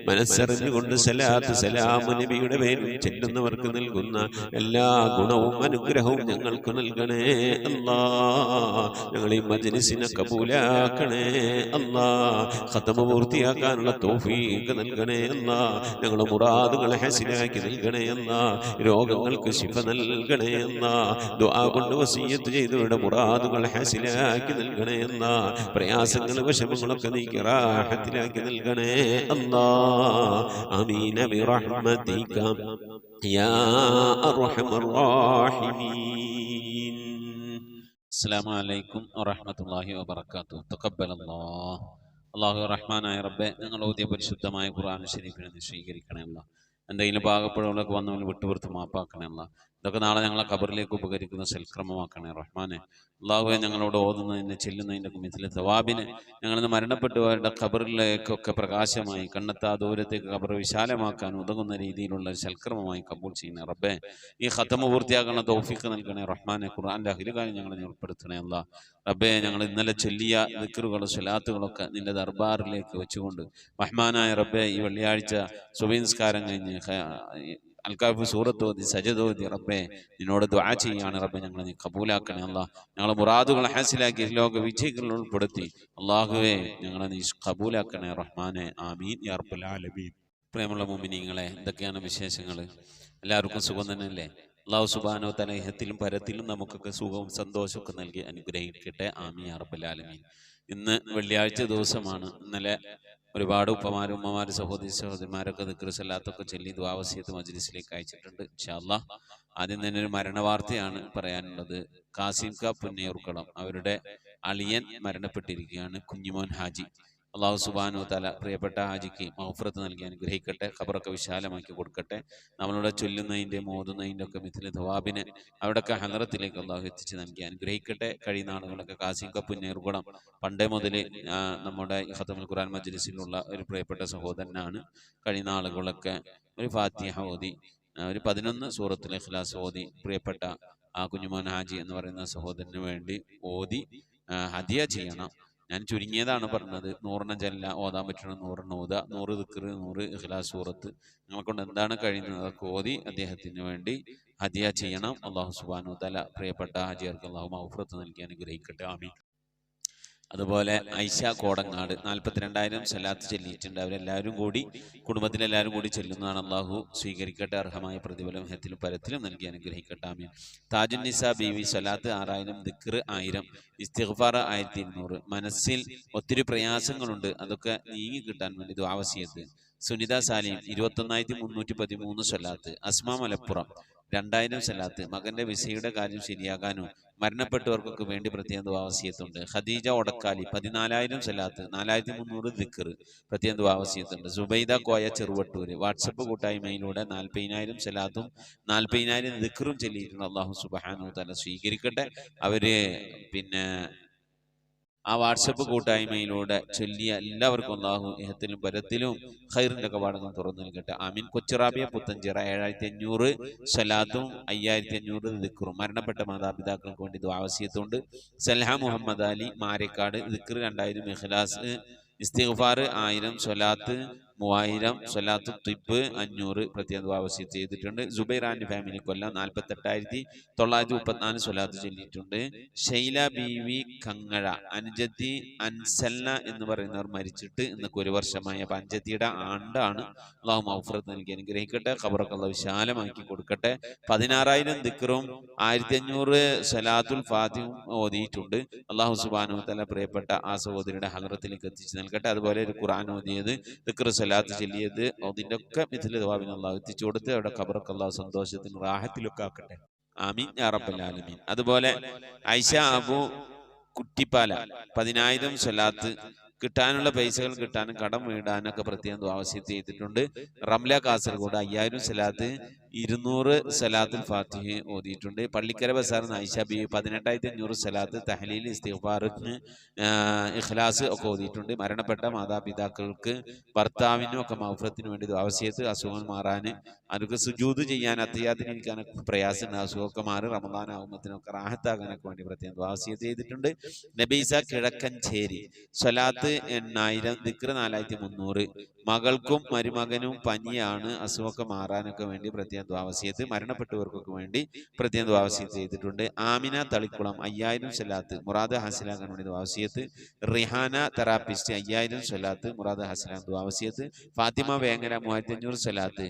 [SPEAKER 1] മനസ്സറിഞ്ഞുകൊണ്ട് സലാത്ത് സലാം നബിയുടെ പേരിൽ ചെല്ലുന്നവർക്ക് നൽകുന്ന എല്ലാ ഗുണവും അനുഗ്രഹവും ഞങ്ങൾക്ക് നൽകണേ അല്ലാ. ഞങ്ങൾ ഈ മജ്‌ലിസിനെ കബൂലാക്കണേ അല്ലാ. ഖത്മ പൂർത്തിയാക്കാനുള്ള തൗഫീഖ് നൽകണേ അല്ലാ. ഞങ്ങളുടെ മുറാദുകളെ ഹസിലാക്കി നൽകണേ അല്ലാ. രോഗങ്ങൾക്ക് ശിഫ നൽകണേ അല്ലാ. ദുആ കൊണ്ട് വസിയ്യത്ത് ചെയ്തവരുടെ മുറാദുകൾ ഹസിലാക്കി നൽകണേ അല്ലാ. പ്രയാസങ്ങൾ വിഷമങ്ങളൊക്കെ നീക്കി റാഹത്തിലാക്കി നൽകണേ അല്ലാ. ആമീൻ ബിറഹ്മതിക യാ അർഹമർ റഹീമീൻ. അസ്സലാമു അലൈക്കും വറഹ്മത്തുള്ളാഹി വബറകാതുഹു. തഖബ്ബലല്ലാഹ്. അല്ലാഹു റഹ്മാനായ റബ്ബേ, ഞങ്ങൾ ഓതിയ പരിശുദ്ധമായ ഖുർആൻ ശരീഫിനെ നീ സ്വീകരിക്കണേ അല്ലാ. എന്തെങ്കിലും പാകപ്പിഴകളൊക്കെ വന്നവന് വിട്ടുപുറത്ത് മാപ്പാക്കണേ അല്ലാ. ഇതൊക്കെ നാളെ ഞങ്ങളെ ഖബറിലേക്ക് ഉപകരിക്കുന്ന സൽക്രമമാക്കണേ റഹ്മാനെ. അല്ലാഹുവേ, ഞങ്ങളോട് ഓതുന്നതിന് ചെല്ലുന്നതിൻ്റെ മിഥിലെ തവാബിന് ഞങ്ങളിന്ന് മരണപ്പെട്ടുവരുടെ ഖബറിലേക്കൊക്കെ പ്രകാശമായി കണ്ണെത്താ ദൂരത്തേക്ക് ഖബർ വിശാലമാക്കാൻ ഉതകുന്ന രീതിയിലുള്ള സൽക്രമമായി കബൂൽ ചെയ്യണേ റബ്ബേ. ഈ ഖതമ പൂർത്തിയാക്കുന്ന തൗഫീഖ് നൽകണേ റഹ്മാനെ. ഖുർആന്റെ അഹിലുകാരി ഞങ്ങളെ ഉൾപ്പെടുത്തണേ അല്ലാ. റബ്ബേ, ഞങ്ങൾ ഇന്നലെ ചൊല്ലിയ ദിക്റുകളും സ്വലാത്തുകളൊക്കെ നിന്റെ ദർബാറിലേക്ക് വെച്ചുകൊണ്ട് റഹ്മാനായ റബ്ബേ, ഈ വെള്ളിയാഴ്ച സുബഹിസ്കാരം കഴിഞ്ഞ് അൽക്കാഫ് സൂറത്ത് ഓതി സജദ് ഓതി റബ്ബേ നിന്നോട് ദുആ ചെയ്യാണ് റബ്ബേ. ഞങ്ങളെ നീ കബൂലാക്കണേ അല്ലാ. ഞങ്ങളെ മുറാദുകൾ ഹാസിലാക്കി ലോക വിജയികളിൽ ഉൾപ്പെടുത്തി അല്ലാഹുവേ ഞങ്ങളെ നീ കബൂലാക്കണേ റഹ്മാനെ. ആമീൻ യാ റബ്ബൽ ആലമീൻ. പ്രിയമുള്ള മുഅ്മിനീങ്ങളെ, എന്തൊക്കെയാണ് വിശേഷങ്ങൾ? എല്ലാവർക്കും സുഖം തന്നെയല്ലേ? അല്ലാഹു സുബ്ഹാനഹു വ തആല ഇഹത്തിലും പരത്തിലും നമുക്കൊക്കെ സുഖവും സന്തോഷമൊക്കെ നൽകി അനുഗ്രഹിക്കട്ടെ. ആമീൻ യാ റബ്ബൽ ആലമീൻ. ഇന്ന് വെള്ളിയാഴ്ച ദിവസമാണ്. ഇന്നലെ ഒരുപാട് ഉപ്പമാരും ഉമ്മമാരും സഹോദരി സഹോദരന്മാരൊക്കെ ദിക്റ് സലാത്തൊക്കെ ചൊല്ലി ദുആ വസിയത്ത് മജ്‌ലിസിലേക്ക് അയച്ചിട്ടുണ്ട്. ഇൻഷാ അല്ലാഹ് ആദ്യം തന്നെ ഒരു മരണവാർത്തയാണ് പറയാനുള്ളത്. കാസിം ക പുന്നയൂർക്കളം, അവരുടെ അളിയൻ മരണപ്പെട്ടിരിക്കുകയാണ്, കുഞ്ഞിമോൻ ഹാജി. അല്ലാഹു സുബ്ഹാനഹു വ തആല പ്രിയപ്പെട്ട ഹാജിക്ക് മഗ്ഫിറത്ത് നൽകി അനുഗ്രഹിക്കട്ടെ. ഖബറൊക്കെ വിശാലമാക്കി കൊടുക്കട്ടെ. നമ്മളുടെ ചൊല്ലുന്നതിൻ്റെയും ഓതുന്നതിൻ്റെ ഒക്കെ മിഥിലെ ഥവാബിനെ അവിടെയൊക്കെ ഹദറത്തിലേക്ക് അല്ലാഹു എത്തിച്ച് നൽകി അനുഗ്രഹിക്കട്ടെ. കഴിയുന്ന ആളുകളൊക്കെ കാസിം ക പുന്നയൂർക്കളം പണ്ടേ മുതൽ നമ്മുടെ ഖത്മുൽ ഖുർആൻ മജ്‌ലിസിലുള്ള ഒരു പ്രിയപ്പെട്ട സഹോദരനാണ്. കഴിയുന്ന ആളുകളൊക്കെ ഒരു ഫാത്തിഹ ഓതി, ഒരു 11 സൂറത്തുൽ ഇഖ്ലാസ് ഓതി പ്രിയപ്പെട്ട ആ കുഞ്ഞുമോൻ ഹാജി എന്ന് പറയുന്ന സഹോദരന് വേണ്ടി ഓതി ഹദിയ ചെയ്യണം. ഞാൻ ചുരുങ്ങിയതാണ് പറഞ്ഞത്. 100 ചെല്ല ഓതാൻ പറ്റണം, 100 ഓതുക, 100 ദിക്ർ, 100 ഇഖ്ലാസ് സൂറത്ത് ഞങ്ങളെ കൊണ്ട് എന്താണ് കഴിയുന്നത് അതൊക്കെ ഓതി അദ്ദേഹത്തിന് വേണ്ടി ഹദിയ ചെയ്യണം. അല്ലാഹു സുബ്ഹാനഹു വ തആല പ്രിയപ്പെട്ട ഹാജിയർക്ക് അല്ലാഹു മഗ്ഫിറത്ത് നൽകി അനുഗ്രഹിക്കട്ടെ. ആമീൻ. അതുപോലെ ഐഷ കോടങ്ങാട് 42,000 സലാത്ത് ചൊല്ലിയിട്ടുണ്ട്. അവരെല്ലാവരും കൂടി കുടുംബത്തിലെല്ലാവരും കൂടി ചെല്ലുന്നതാണ്. അല്ലാഹു സ്വീകരിക്കട്ടെ. അർഹമായ പ്രതിഫലം ഹത്തിലും പരത്തിലും നൽകി അനുഗ്രഹിക്കട്ടെ. ആമീൻ. താജുൻ നിസ ബീവി സലാത്ത് 6,000, ദിക്ർ 1000, ഇസ്തിഗ്ഫാർ 1200. മനസ്സിൽ ഒത്തിരി പ്രയാസങ്ങളുണ്ട്, അതൊക്കെ നീങ്ങി കിട്ടാൻ വേണ്ടി ദുആ വസിയത്ത്. സുനിത സാലിം 21,313 സലാത്ത്. അസ്മ മലപ്പുറം 2000 സലാത്ത്. മകന്റെ വിസയുടെ കാര്യം ശരിയാകാനും മരണപ്പെട്ടവർക്കൊക്കെ വേണ്ടി പ്രത്യേകം ദുആ വസിയത്തുണ്ട്. ഖദീജ ഒടക്കാലി 14,000 സലാത്ത്, 4,300 ദിക്ർ പ്രത്യേകം ദുആ വസിയത്തുണ്ട്. സുബൈദ കോയ ചെറുവട്ടൂര് വാട്സപ്പ് കൂട്ടായ്മയിലൂടെ 40,000 സലാത്തും 40,000 ദിക്റും ചൊല്ലിയിട്ടുണ്ട്. അല്ലാഹു സുബ്ഹാനഹു വ തആല സ്വീകരിക്കട്ടെ. അവര് ആ വാട്സപ്പ് കൂട്ടായ്മയിലൂടെ ചൊല്ലിയ എല്ലാവർക്കും അല്ലാഹു ഇഹത്തിലും പരത്തിലും ഖൈറിന്റെ കവാടങ്ങൾ തുറന്നു നൽകട്ടെ. ആമീൻ. കൊച്ചുറാബിയ പുത്തഞ്ചിറ 7,500 സലാത്തും 5,500 ദിക്റും. മരണപ്പെട്ട മാതാപിതാക്കൾക്ക് വേണ്ടി ദുആ വസിയത്തുണ്ട്. സൽഹ മുഹമ്മദ് അലി മാരക്കാട് ദിക്ർ 2000, ഇഖ്ലാസ് ഇസ്തിഗ്ഫാർ 1000, സ്വലാത്ത് 3000, സ്വലാത്ത് തിബ് 500 പ്രത്യേകം ദുആ വസിയത്ത് ചെയ്തിട്ടുണ്ട്. സുബൈറാന്റെ ഫാമിലി കൊല്ലം 48,934 സ്വലാത്ത് ചൊല്ലിയിട്ടുണ്ട്. ഷൈല ബീവി കങ്ങഴ അനുജത്തി അൻസൽന എന്ന് പറയുന്നവർ മരിച്ചിട്ട് ഇന്നൊക്കെ 1 വർഷമായ അഞ്ചത്തിയുടെ ആണ്ടാണ്. അല്ലാഹു മഗ്ഫിറത്ത് നൽകി അനുഗ്രഹിക്കട്ടെ. ഖബറൊക്കെ അല്ലാഹു വിശാലമാക്കി കൊടുക്കട്ടെ. 16,000 ദിക്റും 1,500 സലാത്തുൽ ഫാത്തിഹയും ഓതിയിട്ടുണ്ട്. അല്ലാഹു സുബ്ഹാനഹു വ തആല പ്രിയപ്പെട്ട ആ സഹോദരിയുടെ ഹദറത്തിലേക്ക് എത്തിച്ചു നൽകട്ടെ. അതുപോലെ ഒരു ഖുർആൻ ഓതിയത്, ദിക്ർ സലാത്ത് ചൊല്ലിയത്, അതിൻ്റെ ഒക്കെ മിഥിലെ ദുആവിനെ അല്ലാഹു എത്തിച്ചു കൊടുത്ത് അവിടെ ഖബറൊക്കെ അല്ലാഹു സന്തോഷത്തിന് റാഹത്തിലൊക്കെ ആക്കട്ടെ. ആമീൻ യാ റബ്ബൽ ആലമീൻ. അതുപോലെ ഐഷ അബു കുറ്റിപ്പാല 10,000 സലാത്ത്, കിട്ടാനുള്ള പൈസകൾ കിട്ടാനും കടം വീടാനൊക്കെ പ്രത്യേകം ദുആവസിയത്ത് ചെയ്തിട്ടുണ്ട്. റംല കാസർഗോഡ് 5000 സലാത്ത് 200 സലാത്തുൽ ഫാത്തിഹ് ഓതിയിട്ടുണ്ട്. പള്ളിക്കര ബസാർ ആയിഷ ബീവി 18500 സലാത്ത് തഹ്ലീൽ ഇസ്തിഗ്ഫാർ ഇഖ്ലാസ് ഒക്കെ ഓതിയിട്ടുണ്ട്. മരണപ്പെട്ട മാതാപിതാക്കൾക്ക് ഭർത്താവിനും ഒക്കെ മഗ്ഫിറത്തിന് വേണ്ടി ദുആവസിയത്ത്, അസുഖങ്ങൾ മാറാൻ, അവർക്ക് സുജൂദ് ചെയ്യാൻ അത്തഹിയ്യാത്തിന് ഇരിക്കാനൊക്കെ പ്രയാസമുണ്ട്, അസുഖമൊക്കെ മാറി റമദാൻ ആകുമ്പത്തിനൊക്കെ റാഹത്താകാനൊക്കെ വേണ്ടി പ്രത്യേകം ദുആവസിയത്ത് ചെയ്തിട്ടുണ്ട്. നബീസ കിഴക്കഞ്ചേരി സ്വലാത്ത് 8000 ദിക്ർ 4300. മകൾക്കും മരുമകനും പനിയാണ്, അസുഖമൊക്കെ മാറാനൊക്കെ വേണ്ടി പ്രത്യേകം ദുആവസിയത്ത്, മരണപ്പെട്ടവർക്കൊക്കെ വേണ്ടി പ്രത്യേകം ദുആവസിയത്ത് ചെയ്തിട്ടുണ്ട്. ആമിന തളിക്കുളം 5000 സ്വലാത്ത് മുറാദ് ഹാസിലാക്കാൻ വേണ്ടി ദുആവസിയത്ത്. റിഹാന തെറാപ്പിസ്റ്റ് 5000 സ്വലാത്ത് മുറാദ് ഹാസിലാക്കാൻ ദുആവസിയത്ത്. ഫാത്തിമ വേങ്ങര 3500 സ്വലാത്ത്.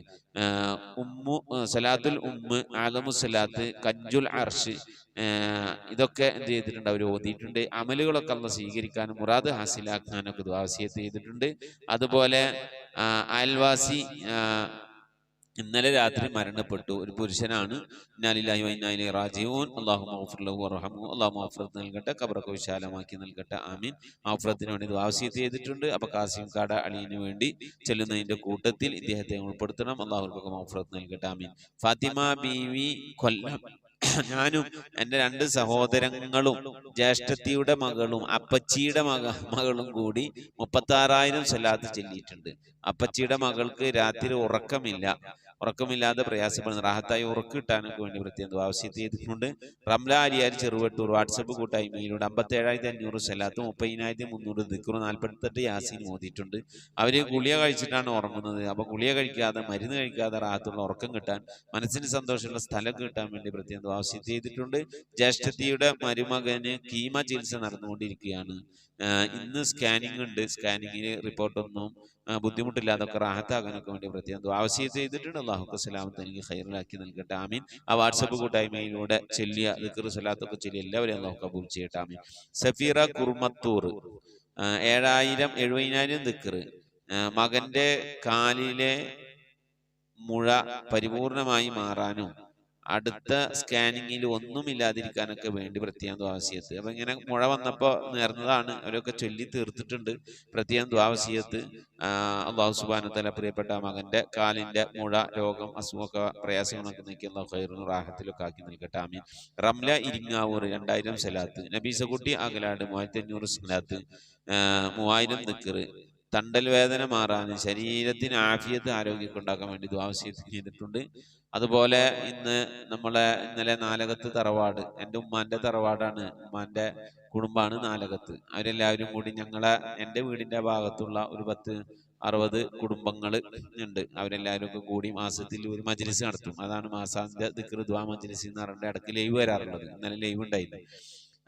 [SPEAKER 1] സലാത്തുൽ ഉമ്മ് ആദമു സ്വലാത്ത് കഞ്ചുൽ അർഷ് ഇതൊക്കെ എന്ത് ചെയ്തിട്ടുണ്ട്, അവർ ഓതിയിട്ടുണ്ട്. അമലുകളൊക്കെ അള്ളാഹ് സ്വീകരിക്കാനും മുറാദ് ഹാസിലാക്കാനൊക്കെ ദുആവസിയത്ത് ചെയ്തിട്ടുണ്ട്. അതുപോലെ അയൽവാസി ഇന്നലെ രാത്രി മരണപ്പെട്ടു, ഒരു പുരുഷനാണ്. ഇന്നാ ലില്ലാഹി വ ഇന്നാ ഇലൈഹി റാജിഊൻ. അല്ലാഹുമ്മ ഗ്ഫിർ ലഹു വർഹംഹു. അല്ലാഹു മഗ്ഫിറത്ത് നൽകട്ടെ, ഖബറൊക്കെ വിശാലമാക്കി നൽകട്ടെ, ആമീൻ. മഗ്ഫിറത്തിന് വേണ്ടി ദുആവസിയത്ത് ചെയ്തിട്ടുണ്ട്. അപ്പൊ കാസിം കാട അലിന് വേണ്ടി ചെല്ലുന്നതിന്റെ കൂട്ടത്തിൽ ഇദ്ദേഹത്തെ ഉൾപ്പെടുത്തണം. അല്ലാഹുവർക്കൊക്കെ മഗ്ഫിറത്ത് നൽകട്ടെ, ആമീൻ. ഫാത്തിമ ബീവി കൊല്ലം, ഞാനും എൻ്റെ 2 സഹോദരങ്ങളും ജ്യേഷ്ഠത്തിയുടെ മകളും അപ്പച്ചിയുടെ മകളും കൂടി 36,000 സ്വലാത്ത് ചൊല്ലിയിട്ടുണ്ട്. അപ്പച്ചിയുടെ മകൾക്ക് രാത്രി ഉറക്കമില്ലാതെ പ്രയാസപ്പെടുന്നു, റാഹത്തായി ഉറക്ക് കിട്ടാനൊക്കെ വേണ്ടി പ്രത്യേകം ദുആവസിയത്ത് ചെയ്തിട്ടുണ്ട്. റംല അലിയാർ ചെറുവട്ടൂർ വാട്സപ്പ് കൂട്ടായ്മയിലൂടെ 57,500 സ്വലാത്തും 30,300 ദിക്റും 48 യാസീൻ ഓതിയിട്ടുണ്ട്. അവര് ഗുളിക കഴിച്ചിട്ടാണ് ഉറങ്ങുന്നത്. അപ്പൊ ഗുളിക കഴിക്കാതെ, മരുന്ന് കഴിക്കാതെ റാഹത്തുള്ള ഉറക്കം കിട്ടാൻ, മനസ്സിന് സന്തോഷമുള്ള സ്ഥലം കിട്ടാൻ വേണ്ടി പ്രത്യേകം ദുആവസിയത്ത് ചെയ്തിട്ടുണ്ട്. ജ്യേഷ്ഠത്തിയുടെ മരുമകന് കീമ ചികിത്സ നടന്നുകൊണ്ടിരിക്കുകയാണ്. ഇന്ന് സ്കാനിങ് ഉണ്ട്. സ്കാനിങ്ങിന് റിപ്പോർട്ടൊന്നും ബുദ്ധിമുട്ടില്ലാതൊക്കെ റാഹത്താകാനൊക്കെ വേണ്ടി പ്രത്യേകം ദുആവസിയത്ത് ചെയ്തിട്ടുണ്ട്. അല്ലാഹു സലാമത്ത് എനിക്ക് ഖൈറിലാക്കി നൽകട്ടെ, ആമീൻ. ആ വാട്സപ്പ് കൂട്ടായ്മയിലൂടെ ചെല്ലിയ ദിക്ർ സ്വലാത്തൊക്കെ ചൊല്ലിയ എല്ലാവരെയും അല്ലാഹു കബൂൽ ചെയ്യട്ടെ, ആമീൻ. സഫീറ കുർമത്തൂർ 70,000 ദിക്ർ. മകന്റെ കാലിലെ മുഴ പരിപൂർണമായി മാറാനും അടുത്ത സ്കാനിങ്ങിൽ ഒന്നുമില്ലാതിരിക്കാനൊക്കെ വേണ്ടി പ്രത്യേകം ദുആവസിയത്ത്. അപ്പൊ ഇങ്ങനെ മുഴ വന്നപ്പോ നേർന്നതാണ്, അവരൊക്കെ ചൊല്ലി തീർത്തിട്ടുണ്ട്. പ്രത്യേകം ദുആവസിയത്ത്. അല്ലാഹു സുബ്ഹാനഹു വ തആല പ്രിയപ്പെട്ട മകന്റെ കാലിന്റെ മുഴ രോഗം അസുഖമൊക്കെ പ്രയാസങ്ങളൊക്കെ നീക്കി അല്ലാഹു ഖൈറും റാഹത്തിലൊക്കെ ആക്കി നൽകട്ടെ, ആമീൻ. റംല ഇരിങ്ങാവൂർ 2000 സ്വലാത്ത്. നബീസക്കുട്ടി അകലാട് 3500 സ്വലാത്ത് 3000 ദിക്ർ. തണ്ടൽ വേദന മാറാനും ശരീരത്തിന് ആഫിയത്ത് ആരോഗ്യമൊക്കെ ഉണ്ടാക്കാൻ വേണ്ടി ദുആവസിയത്ത് ചെയ്തിട്ടുണ്ട്. അതുപോലെ ഇന്നലെ നാലകത്ത് തറവാട്, എൻ്റെ ഉമ്മാന്റെ തറവാടാണ്, ഉമ്മാന്റെ കുടുംബാണ് നാലകത്ത്. അവരെല്ലാവരും കൂടി എൻ്റെ വീടിന്റെ ഭാഗത്തുള്ള ഒരു 10-60 കുടുംബങ്ങൾ ഉണ്ട്. അവരെല്ലാവരും കൂടി മാസത്തിൽ ഒരു മജ്ലിസ് നടത്തും. അതാണ് മാസാന്ത്യ ദിക്ർ ദുആ മജ്ലിസ് എന്ന് പറഞ്ഞിട്ട് ഇടയ്ക്ക് ലൈവ് വരാറുള്ളത്. ഇന്നലെ ലൈവ് ഉണ്ടായിരുന്നു.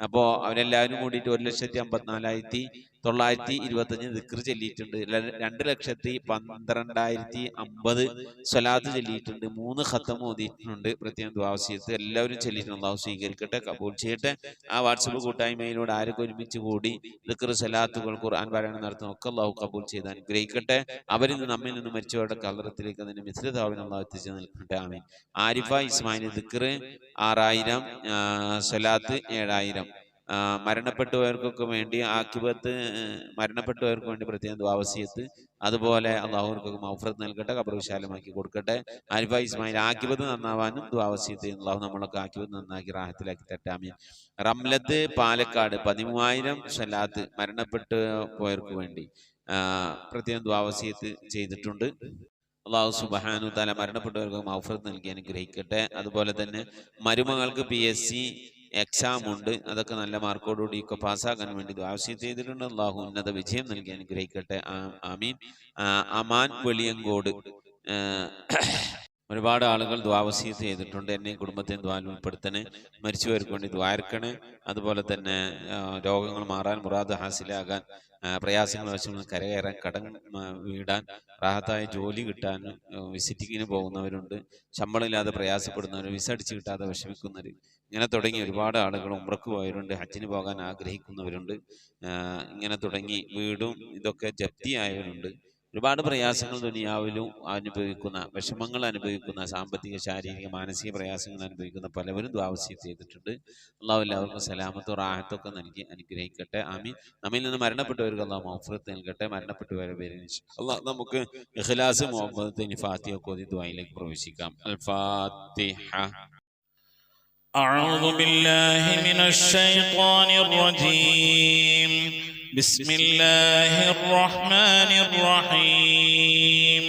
[SPEAKER 1] അപ്പോ അവരെല്ലാവരും കൂടിയിട്ട് 1,54,925 ദിക്ർ ചൊല്ലിയിട്ടുണ്ട്. 2,12,50 സ്വലാത്ത് ചൊല്ലിയിട്ടുണ്ട്. 3 ഖത്തം ഓതിയിട്ടുണ്ട്. പ്രത്യേകം ദുആവസിയത്ത് എല്ലാവരും ചൊല്ലിയിട്ടുണ്ട്. അല്ലാഹു സ്വീകരിക്കട്ടെ, കബൂൽ ചെയ്യട്ടെ. ആ വാട്സപ്പ് കൂട്ടായ്മയിലൂടെ ആരൊക്കെ ഒരുമിച്ച് കൂടി ദിക്ർ സ്വലാത്തുകൾ ഖുർആൻ പാരായണം നടത്തുന്ന ഒക്കെ അല്ലാഹു കബൂൽ ചെയ്ത് അനുഗ്രഹിക്കട്ടെ. നമ്മിൽ നിന്ന് മരിച്ചവരുടെ ഖബറിലേക്ക് അതിന്റെ മിസ്ലതാവിന് അല്ലാഹു എത്തിച്ചു നൽകട്ടെ, ആമീൻ. ആരിഫ ഇസ്മായിൽ ദിക്ർ 6,000 സ്വലാത്ത് 7,000. മരണപ്പെട്ടവർക്കൊക്കെ വേണ്ടി മരണപ്പെട്ടവർക്ക് വേണ്ടി പ്രത്യേകം ദുആവസിയത്ത്. അതുപോലെ അല്ലാഹുവർക്കൊക്കെ മഗ്ഫിറത്ത് നൽകട്ടെ, ഖബർ വിശാലമാക്കി കൊടുക്കട്ടെ. ആരിഫ ഇസ്മായിൽ ആക്കിബത്ത് നന്നാവാനും ദുആവസിയത്ത് ചെയ്യുന്നു. അല്ലാഹു നമ്മളൊക്കെ ആക്കിബത്ത് നന്നാക്കി റാഹത്തിലാക്കി തരട്ടെ, ആമീൻ. റംലത്ത് പാലക്കാട് 13,000 സ്വലാത്ത് മരണപ്പെട്ടു പോയവർക്ക് വേണ്ടി പ്രത്യേകം ദുആവസിയത്ത് ചെയ്തിട്ടുണ്ട്. അല്ലാഹു സുബ്ഹാനഹു വ തആല മരണപ്പെട്ടവർക്ക് മഗ്ഫിറത്ത് നൽകി അനുഗ്രഹിക്കട്ടെ. അതുപോലെ തന്നെ മരുമകൾക്ക് PSC എക്സാം ഉണ്ട്, അതൊക്കെ നല്ല മാർക്കോടുകൂടി ഒക്കെ പാസ്സാക്കാൻ വേണ്ടി ദുആവസിയത്ത് ചെയ്തിട്ടുണ്ട്. അല്ലാഹു ഉന്നത വിജയം നൽകി അനുഗ്രഹിക്കട്ടെ, ആമീൻ. അമാൻ വെളിയങ്കോട് ഒരുപാട് ആളുകൾ ദുആവസിയത്ത് ചെയ്തിട്ടുണ്ട്. എന്നെ കുടുംബത്തെ ദുആയിൽ ഉൾപ്പെടുത്തണേ, മരിച്ചവർക്ക് വേണ്ടി ദുആർക്കണേ. അതുപോലെ തന്നെ രോഗങ്ങൾ മാറാൻ, മുറാദ് ഹാസിലാകാൻ, പ്രയാസങ്ങൾ വശങ്ങൾ കരകയറാൻ, കടം വീടാൻ, റാഹത്തായ ജോലി കിട്ടാൻ, വിസിറ്റിങ്ങിന് പോകുന്നവരുണ്ട്, ശമ്പളമില്ലാതെ പ്രയാസപ്പെടുന്നവർ, വിസ അടിച്ച് കിട്ടാതെ വിഷമിക്കുന്നവർ, ഇങ്ങനെ തുടങ്ങി ഒരുപാട് ആളുകൾ ഉംറക്ക് പോയവരുണ്ട്, ഹജ്ജിന് പോകാൻ ആഗ്രഹിക്കുന്നവരുണ്ട്. ഇങ്ങനെ തുടങ്ങി വീടും ഇതൊക്കെ ജപ്തിയായവരുണ്ട്. ഒരുപാട് പ്രയാസങ്ങൾ ദുനിയാവിലും അനുഭവിക്കുന്ന, വിഷമങ്ങൾ അനുഭവിക്കുന്ന, സാമ്പത്തിക, ശാരീരിക, മാനസിക പ്രയാസങ്ങൾ അനുഭവിക്കുന്ന പലവരും ദുആവസിയത്ത് ചെയ്തിട്ടുണ്ട്. അള്ളാഹു എല്ലാവർക്കും സലാമത്തും റാഹത്തൊക്കെ നൽകി അനുഗ്രഹിക്കട്ടെ. ആമീൻ. നമ്മിൽ നിന്ന് മരണപ്പെട്ടവർക്ക് അള്ളാഹു മഗ്ഫിറത്ത് നൽകട്ടെ. മരണപ്പെട്ടവരെ പേരിൽ അള്ളാഹ് നമുക്ക് ഇഖ്ലാസ്, മുഹബ്ബത്ത്, ഫാത്തിഹ ഓതി ദുആയിലേക്ക് പ്രവേശിക്കാം. അൽ ഫാത്തിഹ.
[SPEAKER 6] أعوذ بالله من الشيطان الرجيم. بسم الله الرحمن الرحيم.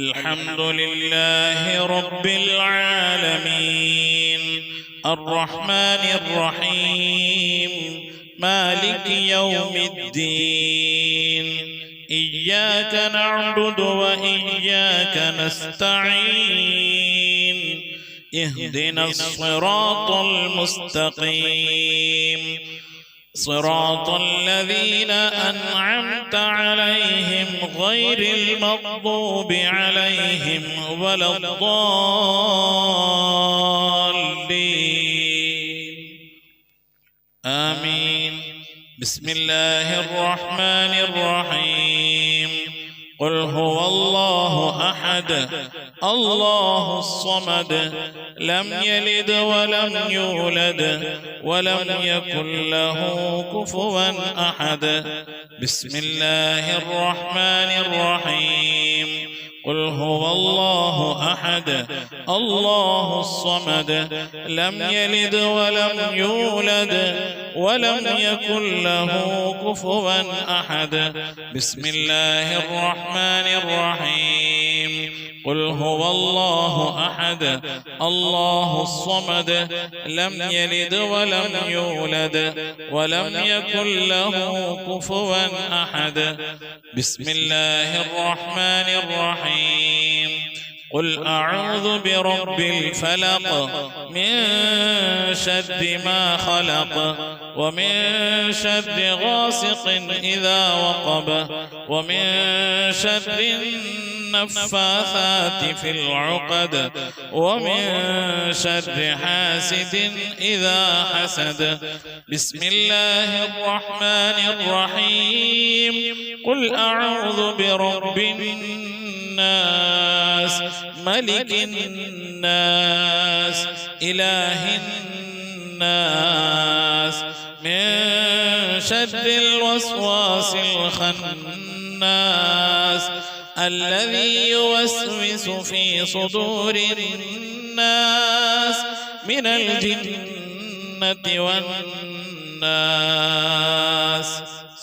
[SPEAKER 6] الحمد لله رب العالمين الرحمن الرحيم مالك يوم الدين إياك نعبد وإياك نستعين اهدنا الصراط المستقيم صراط الذين أنعمت عليهم غير المغضوب عليهم ولا الضالين آمين. بسم الله الرحمن الرحيم. قل هو الله أحد الله الصمد لم يلد ولم يولد ولم يكن له كفوا أحد. بسم الله الرحمن الرحيم. قل هو الله أحد الله الصمد لم يلد ولم يولد ولم يكن له كفوا أحد. بسم الله الرحمن الرحيم. قل هو الله أحد الله الصمد لم يلد ولم يولد ولم يكن له كفوا أحد. بسم الله الرحمن الرحيم. قل أعوذ برب الفلق من شر ما خلق ومن شر غاسق إذا وقب ومن شر النفاثات في العقد ومن شر حاسد إذا حسد. بسم الله الرحمن الرحيم. قل أعوذ برب الناس ملك الناس إله الناس من شر الوسواس الخناس الذي يوسوس في صدور الناس من الجنة والناس.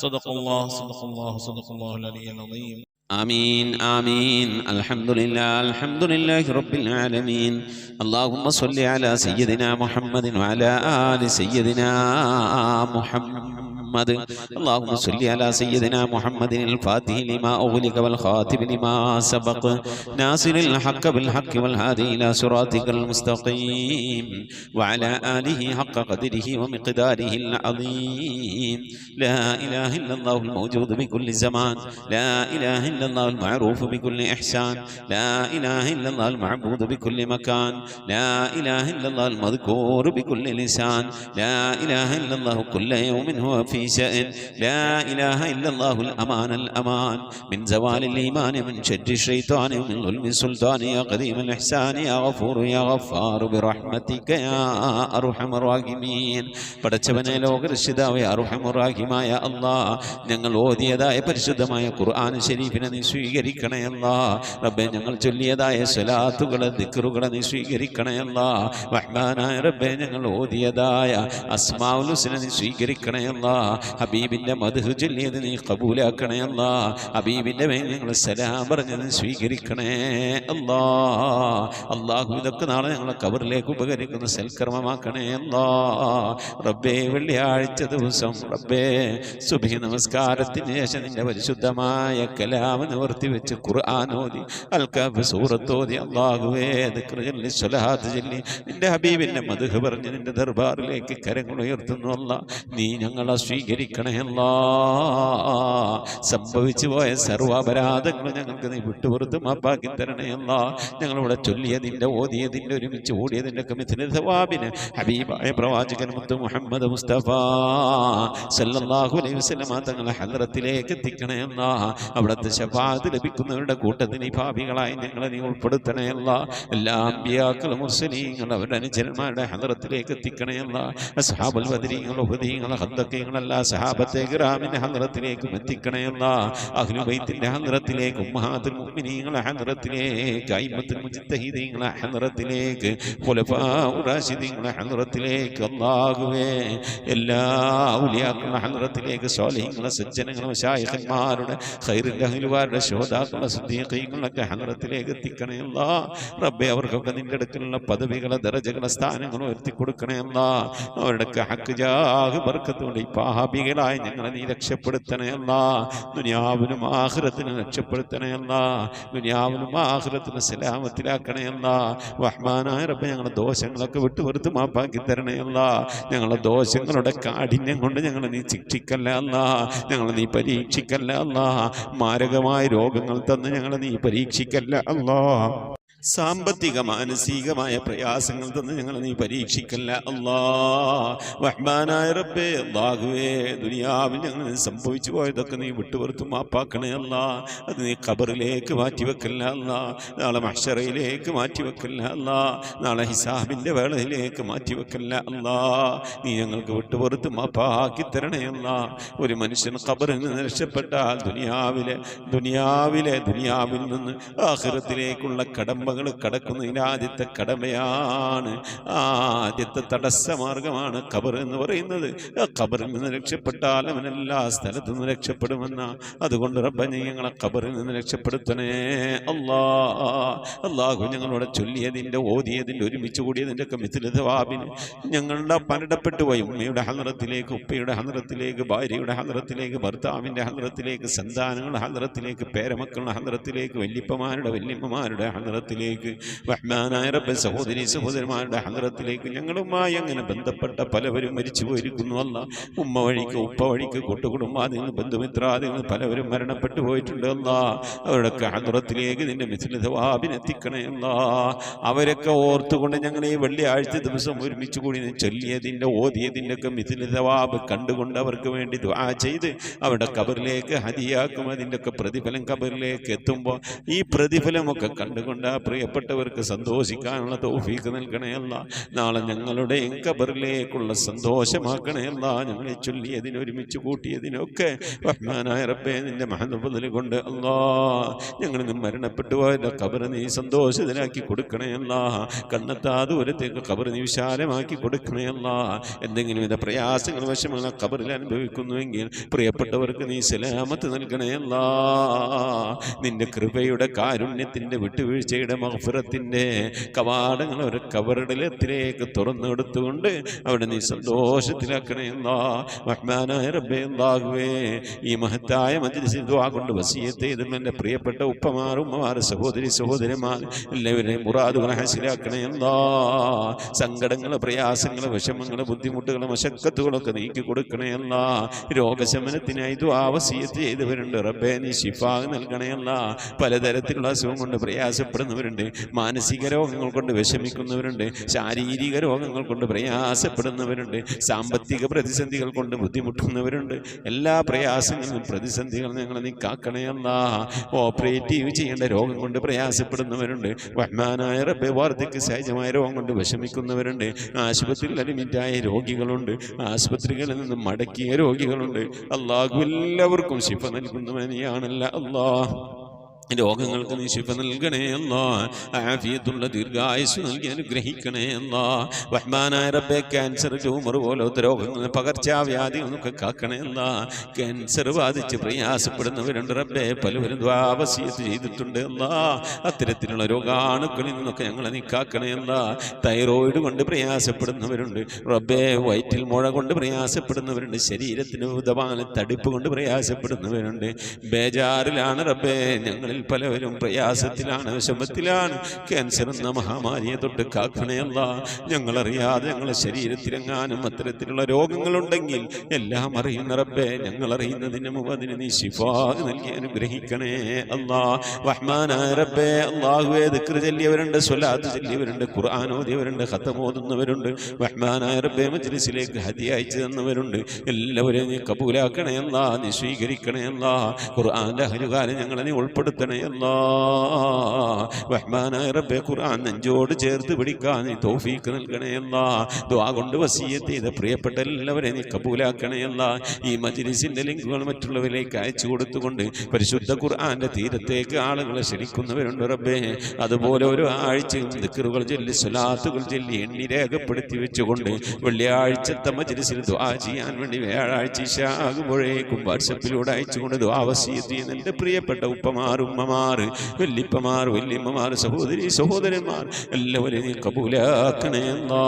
[SPEAKER 6] صدق الله صدق الله صدق الله العلي العظيم.
[SPEAKER 1] آمين آمين. الحمد لله رب العالمين. اللهم صل على سيدنا محمد وعلى آل سيدنا محمد. اللهم صل على سيدنا محمد الفاتح لما أغلق والخاتم لما سبق ناصر الحق بالحق والهادي إلى صراطك المستقيم وعلى آله حق قدره ومقداره العظيم. لا إله إلا الله الموجود بكل زمان، لا إله إلا الله المعروف بكل إحسان، لا إله إلا الله المعبود بكل مكان، لا إله إلا الله المذكور بكل لسان، لا إله إلا الله كل يوم هو في شأن، لا إله إلا الله الأمان من زوال الإيمان من شر الشيطان ومن ظلم السلطان. يا قديم الإحسان يا غفور يا غفار برحمتك يا أرحم الراحمين. പടച്ചവനെ ലോകരക്ഷിതാവേ അർഹമുറാഹിമായ അല്ലാഹ്, ഞങ്ങൾ ഓതിയതായ പരിശുദ്ധമായ ഖുർആൻ ശരീഫിനെ നീ സ്വീകരിക്കണേ അല്ലാഹ്. റബ്ബേ, ഞങ്ങൾ ചൊല്ലിയതായ സ്വലാത്തുകളെ ദിക്റുകളെ നീ സ്വീകരിക്കണേ അല്ലാഹ്. റഹ്മാനായ റബ്ബേ, ഞങ്ങൾ ഓതിയതായ അസ്മാഉൽ ഹുസ്ന നീ സ്വീകരിക്കണേ അല്ലാഹ്. ഹബീബിന്റെ മദ്ഹ് ചൊല്ലിയത് നീ ഖബൂലാക്കണേ അല്ലാഹ്. ഹബീബിന്റെ മേൽ ഞങ്ങൾ സലാം പറഞ്ഞത് നീ സ്വീകരിക്കണേ അല്ലാഹ്. അല്ലാഹു ഇതൊക്കെ നാളെ ഞങ്ങളെ ഖബറിലേക്ക് ഉപകരിക്കുന്ന സൽക്കർമ്മമാക്കണേ അല്ലാഹ്. റബ്ബേ, വെള്ളിയാഴ്ച ദിവസം റബ്ബേ സുബ്ഹി നമസ്കാരത്തിന് ശേഷം നിന്റെ പരിശുദ്ധമായ കലാം നിവർത്തി വെച്ച് ഖുർആൻ ഓതി അൽ കഹ്ഫ് സൂറത്ത് ഓതി അല്ലാഹുവേ ദിക്റ് ചൊല്ലി സ്വലാത്ത് ചൊല്ലി നിന്റെ ഹബീബിന്റെ മദ്ഹ് പറഞ്ഞ് നിന്റെ ദർബാറിലേക്ക് കരങ്ങൾ ഉയർത്തുന്നു അല്ലാഹ്. നീ ഞങ്ങളെ സ്വീകരിക്കണേ അല്ലാ. സംഭവിച്ചു പോയ സർവ്വാപരാധങ്ങൾ ഞങ്ങൾക്ക് നീ വിട്ടുപുറത്ത് മാപ്പാക്കി തരണേ അല്ലാ. ഞങ്ങളിവിടെ ചൊല്ലിയതിൻ്റെ ഓതിയതിൻ്റെ ഒരുമിച്ച് ഓടിയതിൻ്റെ കമിത്തിന് സവാബിന് ഹബീബായ പ്രവാചകൻ മുത്ത് മുഹമ്മദ് മുസ്തഫ സല്ലല്ലാഹു അലൈഹി വസല്ലമ തങ്ങളെ ഹദ്റത്തിലേക്ക് എത്തിക്കണേ അല്ലാ. അവിടുത്തെ ശഫാഅത്ത് ലഭിക്കുന്നവരുടെ കൂട്ടത്തിന് ഈ ഭാവികളായി ഞങ്ങളെ നീ ഉൾപ്പെടുത്തണേ അല്ലാ. എല്ലാ അമ്പിയാക്കളും മുർസലീങ്ങൾ അവരുടെ അനുചരന്മാരുടെ ഹദ്റത്തിലേക്ക് എത്തിക്കണേ അല്ലാ. അസ്ഹാബുൽ ബദരീങ്ങൾ ഉഹദീങ്ങൾ ഖദ്ദഖീങ്ങൾ എല്ലാ സഹാബത്തെ കിറാമിന്റെ ഹദ്റത്തിലേക്കും എത്തിക്കണേ അല്ലാ. അഹ്ലു ബൈത്തിന്റെ ഹദ്റത്തിലേക്ക് ഉമ്മഹാത്തുൽ മുഅ്മിനീങ്ങളുടെ ഹദ്റത്തിലേക്ക് അയിമ്മത്തുൽ മുജ്തഹിദീങ്ങളുടെ ഹദ്റത്തിലേക്ക് ഖുലഫാഉർ റാഷിദീങ്ങളുടെ ഹദ്റത്തിലേക്ക് അല്ലാഹുവേ എല്ലാ ഔലിയാക്കളുടെ ഹദ്റത്തിലേക്ക് സ്വാലിഹീങ്ങളുടെ സജ്ജനങ്ങളുടെ മശായിഖന്മാരുടെ ഖൈറുൽ അഹ്ലുവാരുടെ ശുഹദാക്കളുടെ സിദ്ദീഖീങ്ങളുടെ ഹദ്റത്തിലേക്ക് എത്തിക്കണേ അല്ലാ. റബ്ബേ അവർക്കൊക്കെ നിന്റെ അടുക്കലുള്ള പദവികളെ ദറജകളെ സ്ഥാനങ്ങൾ ഉയർത്തി കൊടുക്കണേ അല്ലാ. അവരുടെ ഹക്ക് ജാഹ് ബർക്കത്ത് കൊണ്ട് ഈ പാപികളായി ഞങ്ങളെ നീ രക്ഷപ്പെടുത്തണേ അല്ലാ. ദുനിയാവിനും ആഖിറത്തിനും രക്ഷപ്പെടുത്തണേ അല്ലാ. ദുനിയാവിനും ആഖിറത്തിനും സലാമത്തിലാക്കണേ അല്ലാ. റഹ്മാനായ റബ്ബേ ഞങ്ങളുടെ ദോഷങ്ങളൊക്കെ വിട്ടുപുറത്ത് മാപ്പാക്കി തരണേ അല്ലാ. ഞങ്ങളുടെ ദോഷങ്ങളുടെ കാഠിന്യം കൊണ്ട് ഞങ്ങളെ നീ ശിക്ഷിക്കല്ല അല്ലാ. ഞങ്ങളെ നീ പരീക്ഷിക്കല്ല അല്ലാ. മാരകമായ രോഗങ്ങൾ തന്ന് ഞങ്ങളെ നീ പരീക്ഷിക്കല്ല അല്ലാ. സാമ്പത്തിക മാനസികമായ പ്രയാസങ്ങൾ തന്ന് ഞങ്ങളെ നീ പരീക്ഷിക്കല്ല അല്ലാ. റഹ്മാനായ റബ്ബേ അല്ലാഹുവേ ദുനിയാവിൽ ഞങ്ങൾ സംഭവിച്ചു പോയതൊക്കെ നീ വിട്ടുപുറത്ത് മാപ്പാക്കണേ അല്ലാ. അത് നീ ഖബറിലേക്ക് മാറ്റിവെക്കല്ല അല്ലാ. നാളെ മഹ്ശറയിലേക്ക് മാറ്റിവെക്കല്ല അല്ലാ. നാളെ ഹിസാബിൻ്റെ വേളയിലേക്ക് മാറ്റിവെക്കല്ല അല്ലാ. നീ ഞങ്ങൾക്ക് വിട്ടുപുറത്ത് മാപ്പാക്കി തരണേ അല്ലാ. ഒരു മനുഷ്യൻ ഖബറിൽ നിന്ന് രക്ഷപ്പെട്ടാൽ ദുനിയാവിൽ നിന്ന് ആഖിറത്തിലേക്കുള്ള കടമ്പ കടക്കുന്നതിന് ആദ്യത്തെ കടമയാണ്, ആദ്യത്തെ തടസ്സമാർഗമാണ് ഖബർ എന്ന് പറയുന്നത്. ഖബറിൽ നിന്ന് രക്ഷപ്പെട്ടാൽ അവൻ എല്ലാ സ്ഥലത്തു നിന്ന് രക്ഷപ്പെടുമെന്ന. അതുകൊണ്ട് റബ്ബേ ഞങ്ങളെ ഖബറിൽ നിന്ന് രക്ഷപ്പെടുത്തണേ അല്ലാ. അല്ലാഹു ഞങ്ങളോട് ചൊല്ലിയതിൻ്റെ ഓതിയതിൻ്റെ ഒരുമിച്ച് കൂടിയതിൻ്റെ ഒക്കെ മിഥില സവാബിന് ഞങ്ങളുടെ മരണപ്പെട്ടു പോയി ഉമ്മയുടെ ഹദ്റത്തിലേക്ക്, ഉപ്പയുടെ ഹദ്റത്തിലേക്ക്, ഭാര്യയുടെ ഹദ്റത്തിലേക്ക്, ഭർത്താവിൻ്റെ ഹദ്റത്തിലേക്ക്, സന്താനങ്ങളുടെ ഹദ്റത്തിലേക്ക്, പേരമക്കളുടെ ഹദ്റത്തിലേക്ക്, വല്യപ്പമാരുടെ വല്യമ്മമാരുടെ ഹദ്റത്തിലേക്ക്, റഹ്മാനായ റബ്ബേ സഹോദരി സഹോദരന്മാരുടെ ഹദ്റത്തിലേക്ക് ഞങ്ങളുമായി അങ്ങനെ ബന്ധപ്പെട്ട പലവരും മരിച്ചു പോയിരിക്കുന്നു അല്ലാ. ഉമ്മ വഴിക്ക് ഉപ്പ വഴിക്ക് കൂട്ടുകുടുംബാദികൾ ബന്ധുമിത്രാദികൾ പലവരും മരണപ്പെട്ടു പോയിട്ടുണ്ട് അല്ലാ. അവരുടെയൊക്കെ ഹദ്റത്തിലേക്ക് നിന്റെ മിഥില സവാബിന് എത്തിക്കണേ അല്ലാ. അവരൊക്കെ ഓർത്തുകൊണ്ട് ഞങ്ങൾ ഈ വെള്ളിയാഴ്ച ദിവസം ഒരുമിച്ച് കൂടി ചൊല്ലിയതിൻ്റെ ഓതിയതിൻ്റെ ഒക്കെ മിഥില സവാബ് കണ്ടുകൊണ്ട് അവർക്ക് വേണ്ടി ദുആ ചെയ്ത് അവരുടെ ഖബറിലേക്ക് ഹദിയാക്കും. അതിൻ്റെ ഒക്കെ പ്രതിഫലം ഖബറിലേക്ക് എത്തുമ്പോൾ ഈ പ്രതിഫലമൊക്കെ കണ്ടുകൊണ്ട് പ്രിയപ്പെട്ടവർക്ക് സന്തോഷിക്കാനുള്ള തൗഫീഖ് നൽകണേ അല്ലാ. നാളെ ഞങ്ങളുടെ ഖബറിലേക്കുള്ള സന്തോഷമാക്കണേ അല്ലാ. ഞങ്ങളെ ചൊല്ലിയതിന് ഒരുമിച്ച് കൂട്ടിയതിനൊക്കെ റഹ്മാനായ റബ്ബേ നിന്റെ മഹദ് കൊണ്ട് അല്ലാ ഞങ്ങളിൽ നിന്ന് മരണപ്പെട്ടു പോയ ഖബർ നീ സന്തോഷത്തിലാക്കി കൊടുക്കണേ അല്ലാ. കണ്ണെത്താ ദൂരത്തേക്ക് ഖബർ നീ വിശാലമാക്കി കൊടുക്കണേ അല്ലാ. എന്തെങ്കിലും വിധ പ്രയാസങ്ങൾ വശമുള്ള ഖബറിൽ അനുഭവിക്കുന്നുവെങ്കിൽ പ്രിയപ്പെട്ടവർക്ക് നീ സലാമത്ത് നൽകണേ അല്ലാ. നിന്റെ കൃപയുടെ കാരുണ്യത്തിൻ്റെ വിട്ടുവീഴ്ചയുടെ മഗ്ഫിറത്തിൻ്റെ കവാടങ്ങൾ ഒരു ഖബറിലേക്ക് തുറന്നെടുത്തുകൊണ്ട് അവിടെ നീ സന്തോഷത്തിലാക്കണേ അല്ലാ. റഹ്മാനായ റബ്ബേ അല്ലാഹുവേ ഈ മഹത്തായ മജ്ലിസിൽ ദുആ കൊണ്ട് വസിയത്ത് ചെയ്ത എൻ്റെ പ്രിയപ്പെട്ട ഉപ്പമാർ ഉമ്മമാർ സഹോദരി സഹോദരന്മാർ എല്ലാവരെയും മുറാദുകളെ ഹാസിലാക്കണേ അല്ലാ. സങ്കടങ്ങൾ പ്രയാസങ്ങൾ വിഷമങ്ങൾ ബുദ്ധിമുട്ടുകൾ മശക്കത്തുകളൊക്കെ നീക്കി കൊടുക്കണേ അല്ലാ. രോഗശമനത്തിനായി ദുആ വസിയത്ത് ചെയ്തവരുണ്ട് റബ്ബേ നീ ശിഫാ നൽകണേ അല്ലാ. പലതരത്തിലുള്ള അസുഖം കൊണ്ട് പ്രയാസപ്പെടുന്നവരുണ്ട്, മാനസിക രോഗങ്ങൾ കൊണ്ട് വിഷമിക്കുന്നവരുണ്ട്, ശാരീരിക രോഗങ്ങൾ കൊണ്ട് പ്രയാസപ്പെടുന്നവരുണ്ട്, സാമ്പത്തിക പ്രതിസന്ധികൾ കൊണ്ട് ബുദ്ധിമുട്ടുന്നവരുണ്ട്. എല്ലാ പ്രയാസങ്ങളിലും പ്രതിസന്ധികളും ഞങ്ങളെ നീ കാക്കണേ അല്ലാ. ഓപ്പറേറ്റീവ് ചെയ്യേണ്ട രോഗം കൊണ്ട് പ്രയാസപ്പെടുന്നവരുണ്ട്, റഹ്മാനായ റബ്ബേ വാർദ്ധക്യ സഹജമായ രോഗം കൊണ്ട് വിഷമിക്കുന്നവരുണ്ട്, ആശുപത്രിയിൽ അഡ്മിറ്റായ രോഗികളുണ്ട്, ആശുപത്രികളിൽ നിന്നും മടക്കിയ രോഗികളുണ്ട്. അല്ലാഹു എല്ലാവർക്കും ശിഫ നൽകുന്നവനെയാണല്ല അല്ലാ. രോഗങ്ങൾക്ക് നീ ശിഫ നൽകണേ അല്ലാ. ആഫിയത്തുള്ള ദീർഘായുസ് നൽകി അനുഗ്രഹിക്കണേ അല്ലാ. റഹ്മാനായ റബ്ബേ ക്യാൻസർ ട്യൂമർ പോലത്തെ രോഗങ്ങൾ പകർച്ചവ്യാധികളൊക്കെ കാക്കണേ അല്ലാ. ക്യാൻസർ ബാധിച്ച് പ്രയാസപ്പെടുന്നവരുണ്ട് റബ്ബേ, പലവരും ദുആ വസിയത്ത് ചെയ്തിട്ടുണ്ട് അല്ലാ. അത്തരത്തിലുള്ള രോഗാണുക്കളിൽ നിന്നൊക്കെ ഞങ്ങളെ നീ കാക്കണേ അല്ലാ. തൈറോയിഡ് കൊണ്ട് പ്രയാസപ്പെടുന്നവരുണ്ട് റബ്ബേ, വയറ്റിൽ മുഴ കൊണ്ട് പ്രയാസപ്പെടുന്നവരുണ്ട്, ശരീരത്തിന് വിധമായ തടിപ്പ് കൊണ്ട് പ്രയാസപ്പെടുന്നവരുണ്ട്. ബേജാറിലാണ് റബ്ബേ ഞങ്ങൾ ഞങ്ങളിൽ പലവരും പ്രയാസത്തിലാണ്, വിഷമത്തിലാണ്. ക്യാൻസർ എന്ന മഹാമാരിയെ തൊട്ട് കാക്കണയല്ല. ഞങ്ങളറിയാതെ ഞങ്ങളുടെ ശരീരത്തിലെങ്ങാനും അത്തരത്തിലുള്ള രോഗങ്ങളുണ്ടെങ്കിൽ എല്ലാം അറിയുന്ന റബ്ബേ, ഞങ്ങൾ അറിയുന്നതിന് മുമ്പ് അതിന് നീ ശിഫാ നൽകി അനുഗ്രഹിക്കണേ അല്ലാ. റഹ്മാനായ റബ്ബേ, അല്ലാഹുവേ, ദിക്ർ ചൊല്ലിയവരുണ്ട്, സ്വലാത്ത് ചൊല്ലിയവരുണ്ട്, ഖുർആൻ ഓതിയവരുണ്ട്, ഖതം ഓതുന്നവരുണ്ട്. റഹ്മാനായ റബ്ബേ, മജ്ലിസിലേക്ക് ഹദിയ അയച്ചു തന്നവരുണ്ട്. എല്ലാവരെയും നീ കബൂലാക്കണേ അല്ലാ, നീ സ്വീകരിക്കണേ അല്ലാ. ഖുർആന്റെ അഹലുകാരെ ഞങ്ങളെ നീ ഉൾപ്പെടുത്തണേ അല്ലാ. റഹ്മാനായ റബ്ബേ, ഖുർആൻ നെഞ്ചോട് ചേർത്ത് പിടിക്കാൻ നീ തൗഫീഖ് നൽകണേ അല്ലാ. ദുആ കൊണ്ട് വസിയത്ത് ചെയ്ത പ്രിയപ്പെട്ട എല്ലാവരെയും നീ കബൂലാക്കണേ അല്ലാ. ഈ മജ്ലിസിന്റെ ലിങ്കുകൾ മറ്റുള്ളവരിലേക്ക് അയച്ചു കൊടുത്തുകൊണ്ട് പരിശുദ്ധ ഖുർആന്റെ തീരത്തേക്ക് ആളുകളെ ക്ഷണിക്കുന്നവരുണ്ട് റബ്ബേ. അതുപോലെ ഓരോ ആഴ്ചയും ദിക്റുകൾ ചൊല്ലി സ്വലാത്തുകൾ ചൊല്ലി എണ്ണി രേഖപ്പെടുത്തി വെച്ചുകൊണ്ട് വെള്ളിയാഴ്ചത്തെ മജ്ലിസിൽ ദുആ ചെയ്യാൻ വേണ്ടി വ്യാഴാഴ്ച ആകുമ്പോഴേക്കും വാട്സപ്പിലൂടെ അയച്ചുകൊണ്ട് ദുആ വസിയത്ത് ചെയ്യുന്ന എൻ്റെ പ്രിയപ്പെട്ട ഉപ്പമാർ, ഉമ്മമാർ, വല്ലിപ്പമാർ, വല്യമ്മമാർ, സഹോദരി സഹോദരന്മാർ എല്ലാവരെയും നീ കബൂലാക്കണേ അല്ലാ.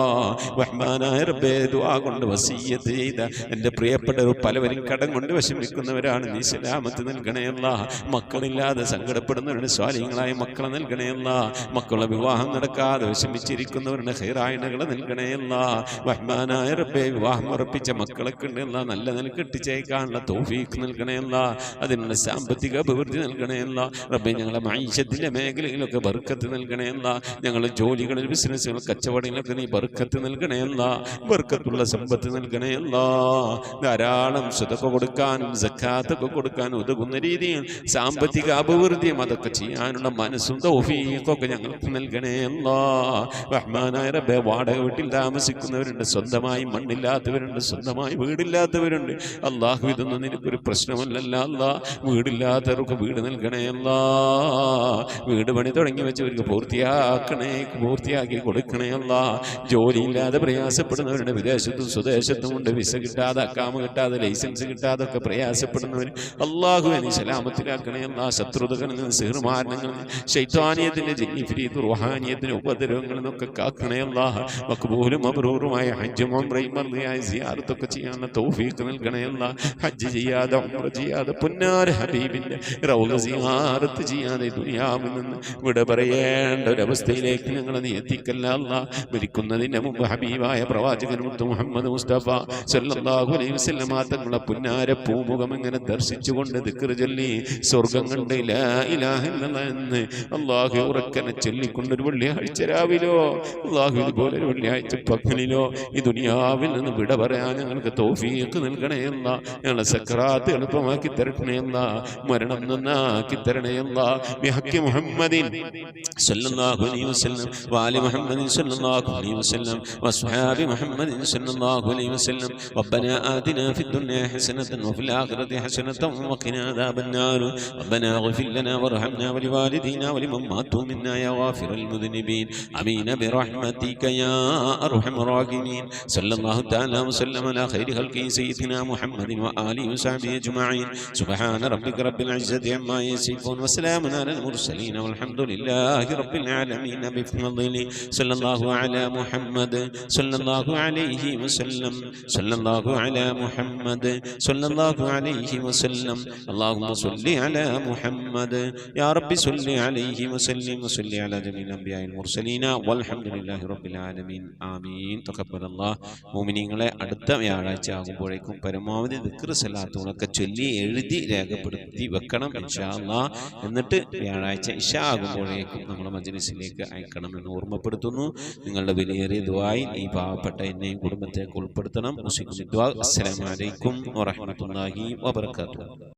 [SPEAKER 1] റഹ്മാനായ റബ്ബേ, ദുആ കൊണ്ട് വസിയത്ത് ചെയ്ത എൻ്റെ പ്രിയപ്പെട്ടവർ പലവരും കടം കൊണ്ട് വിഷമിക്കുന്നവരാണ്. നീ സലാമത്ത് നൽകണേ അല്ലാ. മക്കളില്ലാതെ സങ്കടപ്പെടുന്നവരുടെ സ്വാലിഹ്യങ്ങളായ മക്കളെ നൽകണേ അല്ലാ. മക്കളുടെ വിവാഹം നടക്കാതെ വിഷമിച്ചിരിക്കുന്നവരുടെ ഖൈറായിനകളെ നൽകണേ അല്ലാ. റഹ്മാനായ റബ്ബേ, വിവാഹം ഉറപ്പിച്ച മക്കളൊക്കെ ഉണ്ടല്ല, നല്ല നിലക്ക് കെട്ടിച്ചേക്കാനുള്ള തൗഫീഖ് നൽകണേ അല്ലാ. അതിനുള്ള സാമ്പത്തിക അഭിവൃദ്ധി നൽകണേ അല്ലാ. റബ്ബേ, ഞങ്ങളെ മഈശത്തിന്റെ മേഖലയിലൊക്കെ ബർക്കത്ത് നൽകണേ അല്ലാ. ഞങ്ങളുടെ ജോലികളിൽ, ബിസിനസ്സുകൾ, കച്ചവടങ്ങളിലൊക്കെ നീ ബർക്കത്ത് നൽകണേ അല്ലാ. ബർക്കത്തുള്ള സമ്പത്ത് നൽകണേ അല്ലാ. ധാരാളം സദഖ കൊടുക്കാനും സക്കാത്തൊക്കെ കൊടുക്കാനും ഉതകുന്ന രീതിയിൽ സാമ്പത്തിക അഭിവൃദ്ധിയും അതൊക്കെ ചെയ്യാനുള്ള മനസ്സും തൗഫീഖൊക്കെ ഞങ്ങൾക്ക് നൽകണേ അല്ലാ. റഹ്മാനായ റബ്ബേ, വാടക വീട്ടിൽ താമസിക്കുന്നവരുണ്ട്, സ്വന്തമായി മണ്ണില്ലാത്തവരുണ്ട്, സ്വന്തമായി വീടില്ലാത്തവരുണ്ട്. അല്ലാഹു, ഇതൊന്നും നിനക്കൊരു പ്രശ്നമല്ലല്ല അല്ലാ. വീടില്ലാത്തവർക്ക് വീട് നൽകണേ അല്ലാ. വീട് പണി തുടങ്ങി വെച്ചവർക്ക് പൂർത്തിയാക്കി കൊടുക്കണേ അല്ലാ. ജോലിയില്ലാതെ പ്രയാസപ്പെടുന്നവരുടെ വിദേശത്തും സ്വദേശത്തും ഉണ്ട്, വിസ കിട്ടാതെ, അക്കാമ കിട്ടാതെ, ലൈസൻസ് കിട്ടാതെ ഒക്കെ പ്രയാസപ്പെടുന്നവർ അല്ലാഹു നീ സലാമത്തിലാക്കണേ അല്ലാ. ശത്രുതകളിൽ നിന്ന്, സിഹ്റുമാരണങ്ങളിൽ നിന്ന്, ശൈത്വാനിയത്തിന്റെ ജിന്നിഫ്രീത്ത് റുഹാനിയത്തിന്റെ ഉപദ്രവങ്ങളിൽ നിന്നൊക്കെ കാക്കണേ അല്ലാ. മഖ്ബൂലും മബ്റൂറുമായ ഹജ്ജും ഉംറയും മർദിയായ സിയാറത്തൊക്കെ ചെയ്യാനുള്ള തൗഫീഖ് നൽകണേ അല്ലാ. ഹജ്ജ് ചെയ്യാതെ, ഉംറ ചെയ്യാതെ, പുന്നാര ഹബീബിന്റെ റൗള സിയാറത്ത് ചെയ്യാതെ ദുനിയാവിൽ നിന്ന് വിട പറയേണ്ട ഒരവസ്ഥയിലേക്ക് ഞങ്ങളെ നീ എത്തിക്കല്ല അല്ലാ. മരിക്കുന്നതിന് മുമ്പ് ഹബീബായ പ്രവാചകൻ മുത്ത് മുഹമ്മദ് മുസ്തഫ സല്ലല്ലാഹു അലൈഹി വസല്ലം തങ്ങളുടെ പുന്നാര പൂമുഖം ഇങ്ങനെ ദർശിച്ചുകൊണ്ട് ദിക്ർ ചൊല്ലി സ്വർഗം കണ്ട് ലാ ഇലാഹ ഇല്ലല്ലാഹ് എന്ന് അല്ലാഹു ഉറക്കനെ ചൊല്ലിക്കൊണ്ടൊരു വെള്ളിയാഴ്ച രാവിലോ, അല്ലാഹു ഇതുപോലെ ഒരു വെള്ളിയാഴ്ച പകലിലോ ഈ ദുനിയാവിൽ നിന്ന് വിട പറയാൻ ഞങ്ങൾക്ക് തൗഫീഖ് നൽകണേ അല്ലാ. ഞങ്ങളെ സക്കറാത്ത് എളുപ്പമാക്കി തരണേ അല്ലാ. മരണം നന്നാക്കി തരണേ അല്ലാ. ബിഹഖി മുഹമ്മദിൻ സല്ലല്ലാഹു അലൈഹി വസല്ലം വആലി മുഹമ്മദിൻ സല്ലല്ലാഹു അലൈഹി വസല്ലം വസ്ഹാബി മുഹമ്മദിൻ സല്ലല്ലാഹു അലൈഹി വസല്ലം. റബ്ബനാ ആതിനാ ഫിദ്ദുനിയാ ഹസനതൻ വഫിൽ ആഖിറതി ഹസനതൻ വഖിനാ അദാബന്നാർ. റബ്ബനാ ഇഗ്ഫിർ ലനാ വർഹംനാ വലിവാലിദീനാ വലിമൻ മാതു മിന്നാ യാ ഗാഫിറൽ മുദ്നിബീൻ. ആമീൻ ബിറഹ്മതിക യാ അർഹമർ റഹീമീൻ. സല്ലല്ലാഹു തആല വസല്ലം അലാ ഖൈരി ഖൽഖി സയ്യിദിനാ മുഹമ്മദിൻ വആലിഹി വസഹ്ബിഹി അജ്മഈൻ. സുബ്ഹാന റബ്ബിക റബ്ബിൽ ഇസ്സതി അമ്മാ യസിഫൂൻ വസലാമുൻ അലൽ മുർസലീൻ വൽഹംദുലില്ലാഹി റബ്ബിൽ ആലമീൻ. ബിഫദ്ലിഹി സല്ലല്ലാഹു അലാ മുഹമ്മദ് സല്ലല്ലാഹു അലൈഹി വസല്ലം. സല്ലല്ലാഹു അലാ മുഹമ്മദ് സല്ലല്ലാഹു അലൈഹി വസല്ലം. അല്ലാഹുമ്മ സ്വല്ലി അലാ മുഹമ്മദ് യാ റബ്ബി സ്വല്ലി അലൈഹി വസല്ലം വസല്ലി അലാ ജമീൽ അംബിയാഇൽ മുർസലീന വൽഹംദുലില്ലാഹി റബ്ബിൽ ആലമീൻ. ആമീൻ. തഖബ്ബലല്ലാഹ്. മുഅ്മിനീങ്ങളെ, അടുത്ത വ്യാഴാഴ്ച ആകുമ്പോഴേക്കും പരമാവധി ദിക്ർ സലാത്തുകളൊക്കെ ചൊല്ലി എഴുതി രേഖപ്പെടുത്തി വെക്കണം ഇൻഷാ അല്ലാഹ്. എന്നിട്ട് വ്യാഴാഴ്ച ഇശാ ആകുമ്പോഴേക്കും നമ്മൾ മജ്ലിസിലേക്ക് അയക്കണമെന്ന് ഓർമ്മപ്പെടുത്തുന്നു. നിങ്ങളുടെ വിലയേറിയ ദുആയിൽ ഈ പാവപ്പെട്ട എന്നെയും കുടുംബത്തെ ഉൾപ്പെടുത്തണം. അസ്സലാമു അലൈക്കും വറഹ്മത്തുള്ളാഹി വബറകാതുഹു.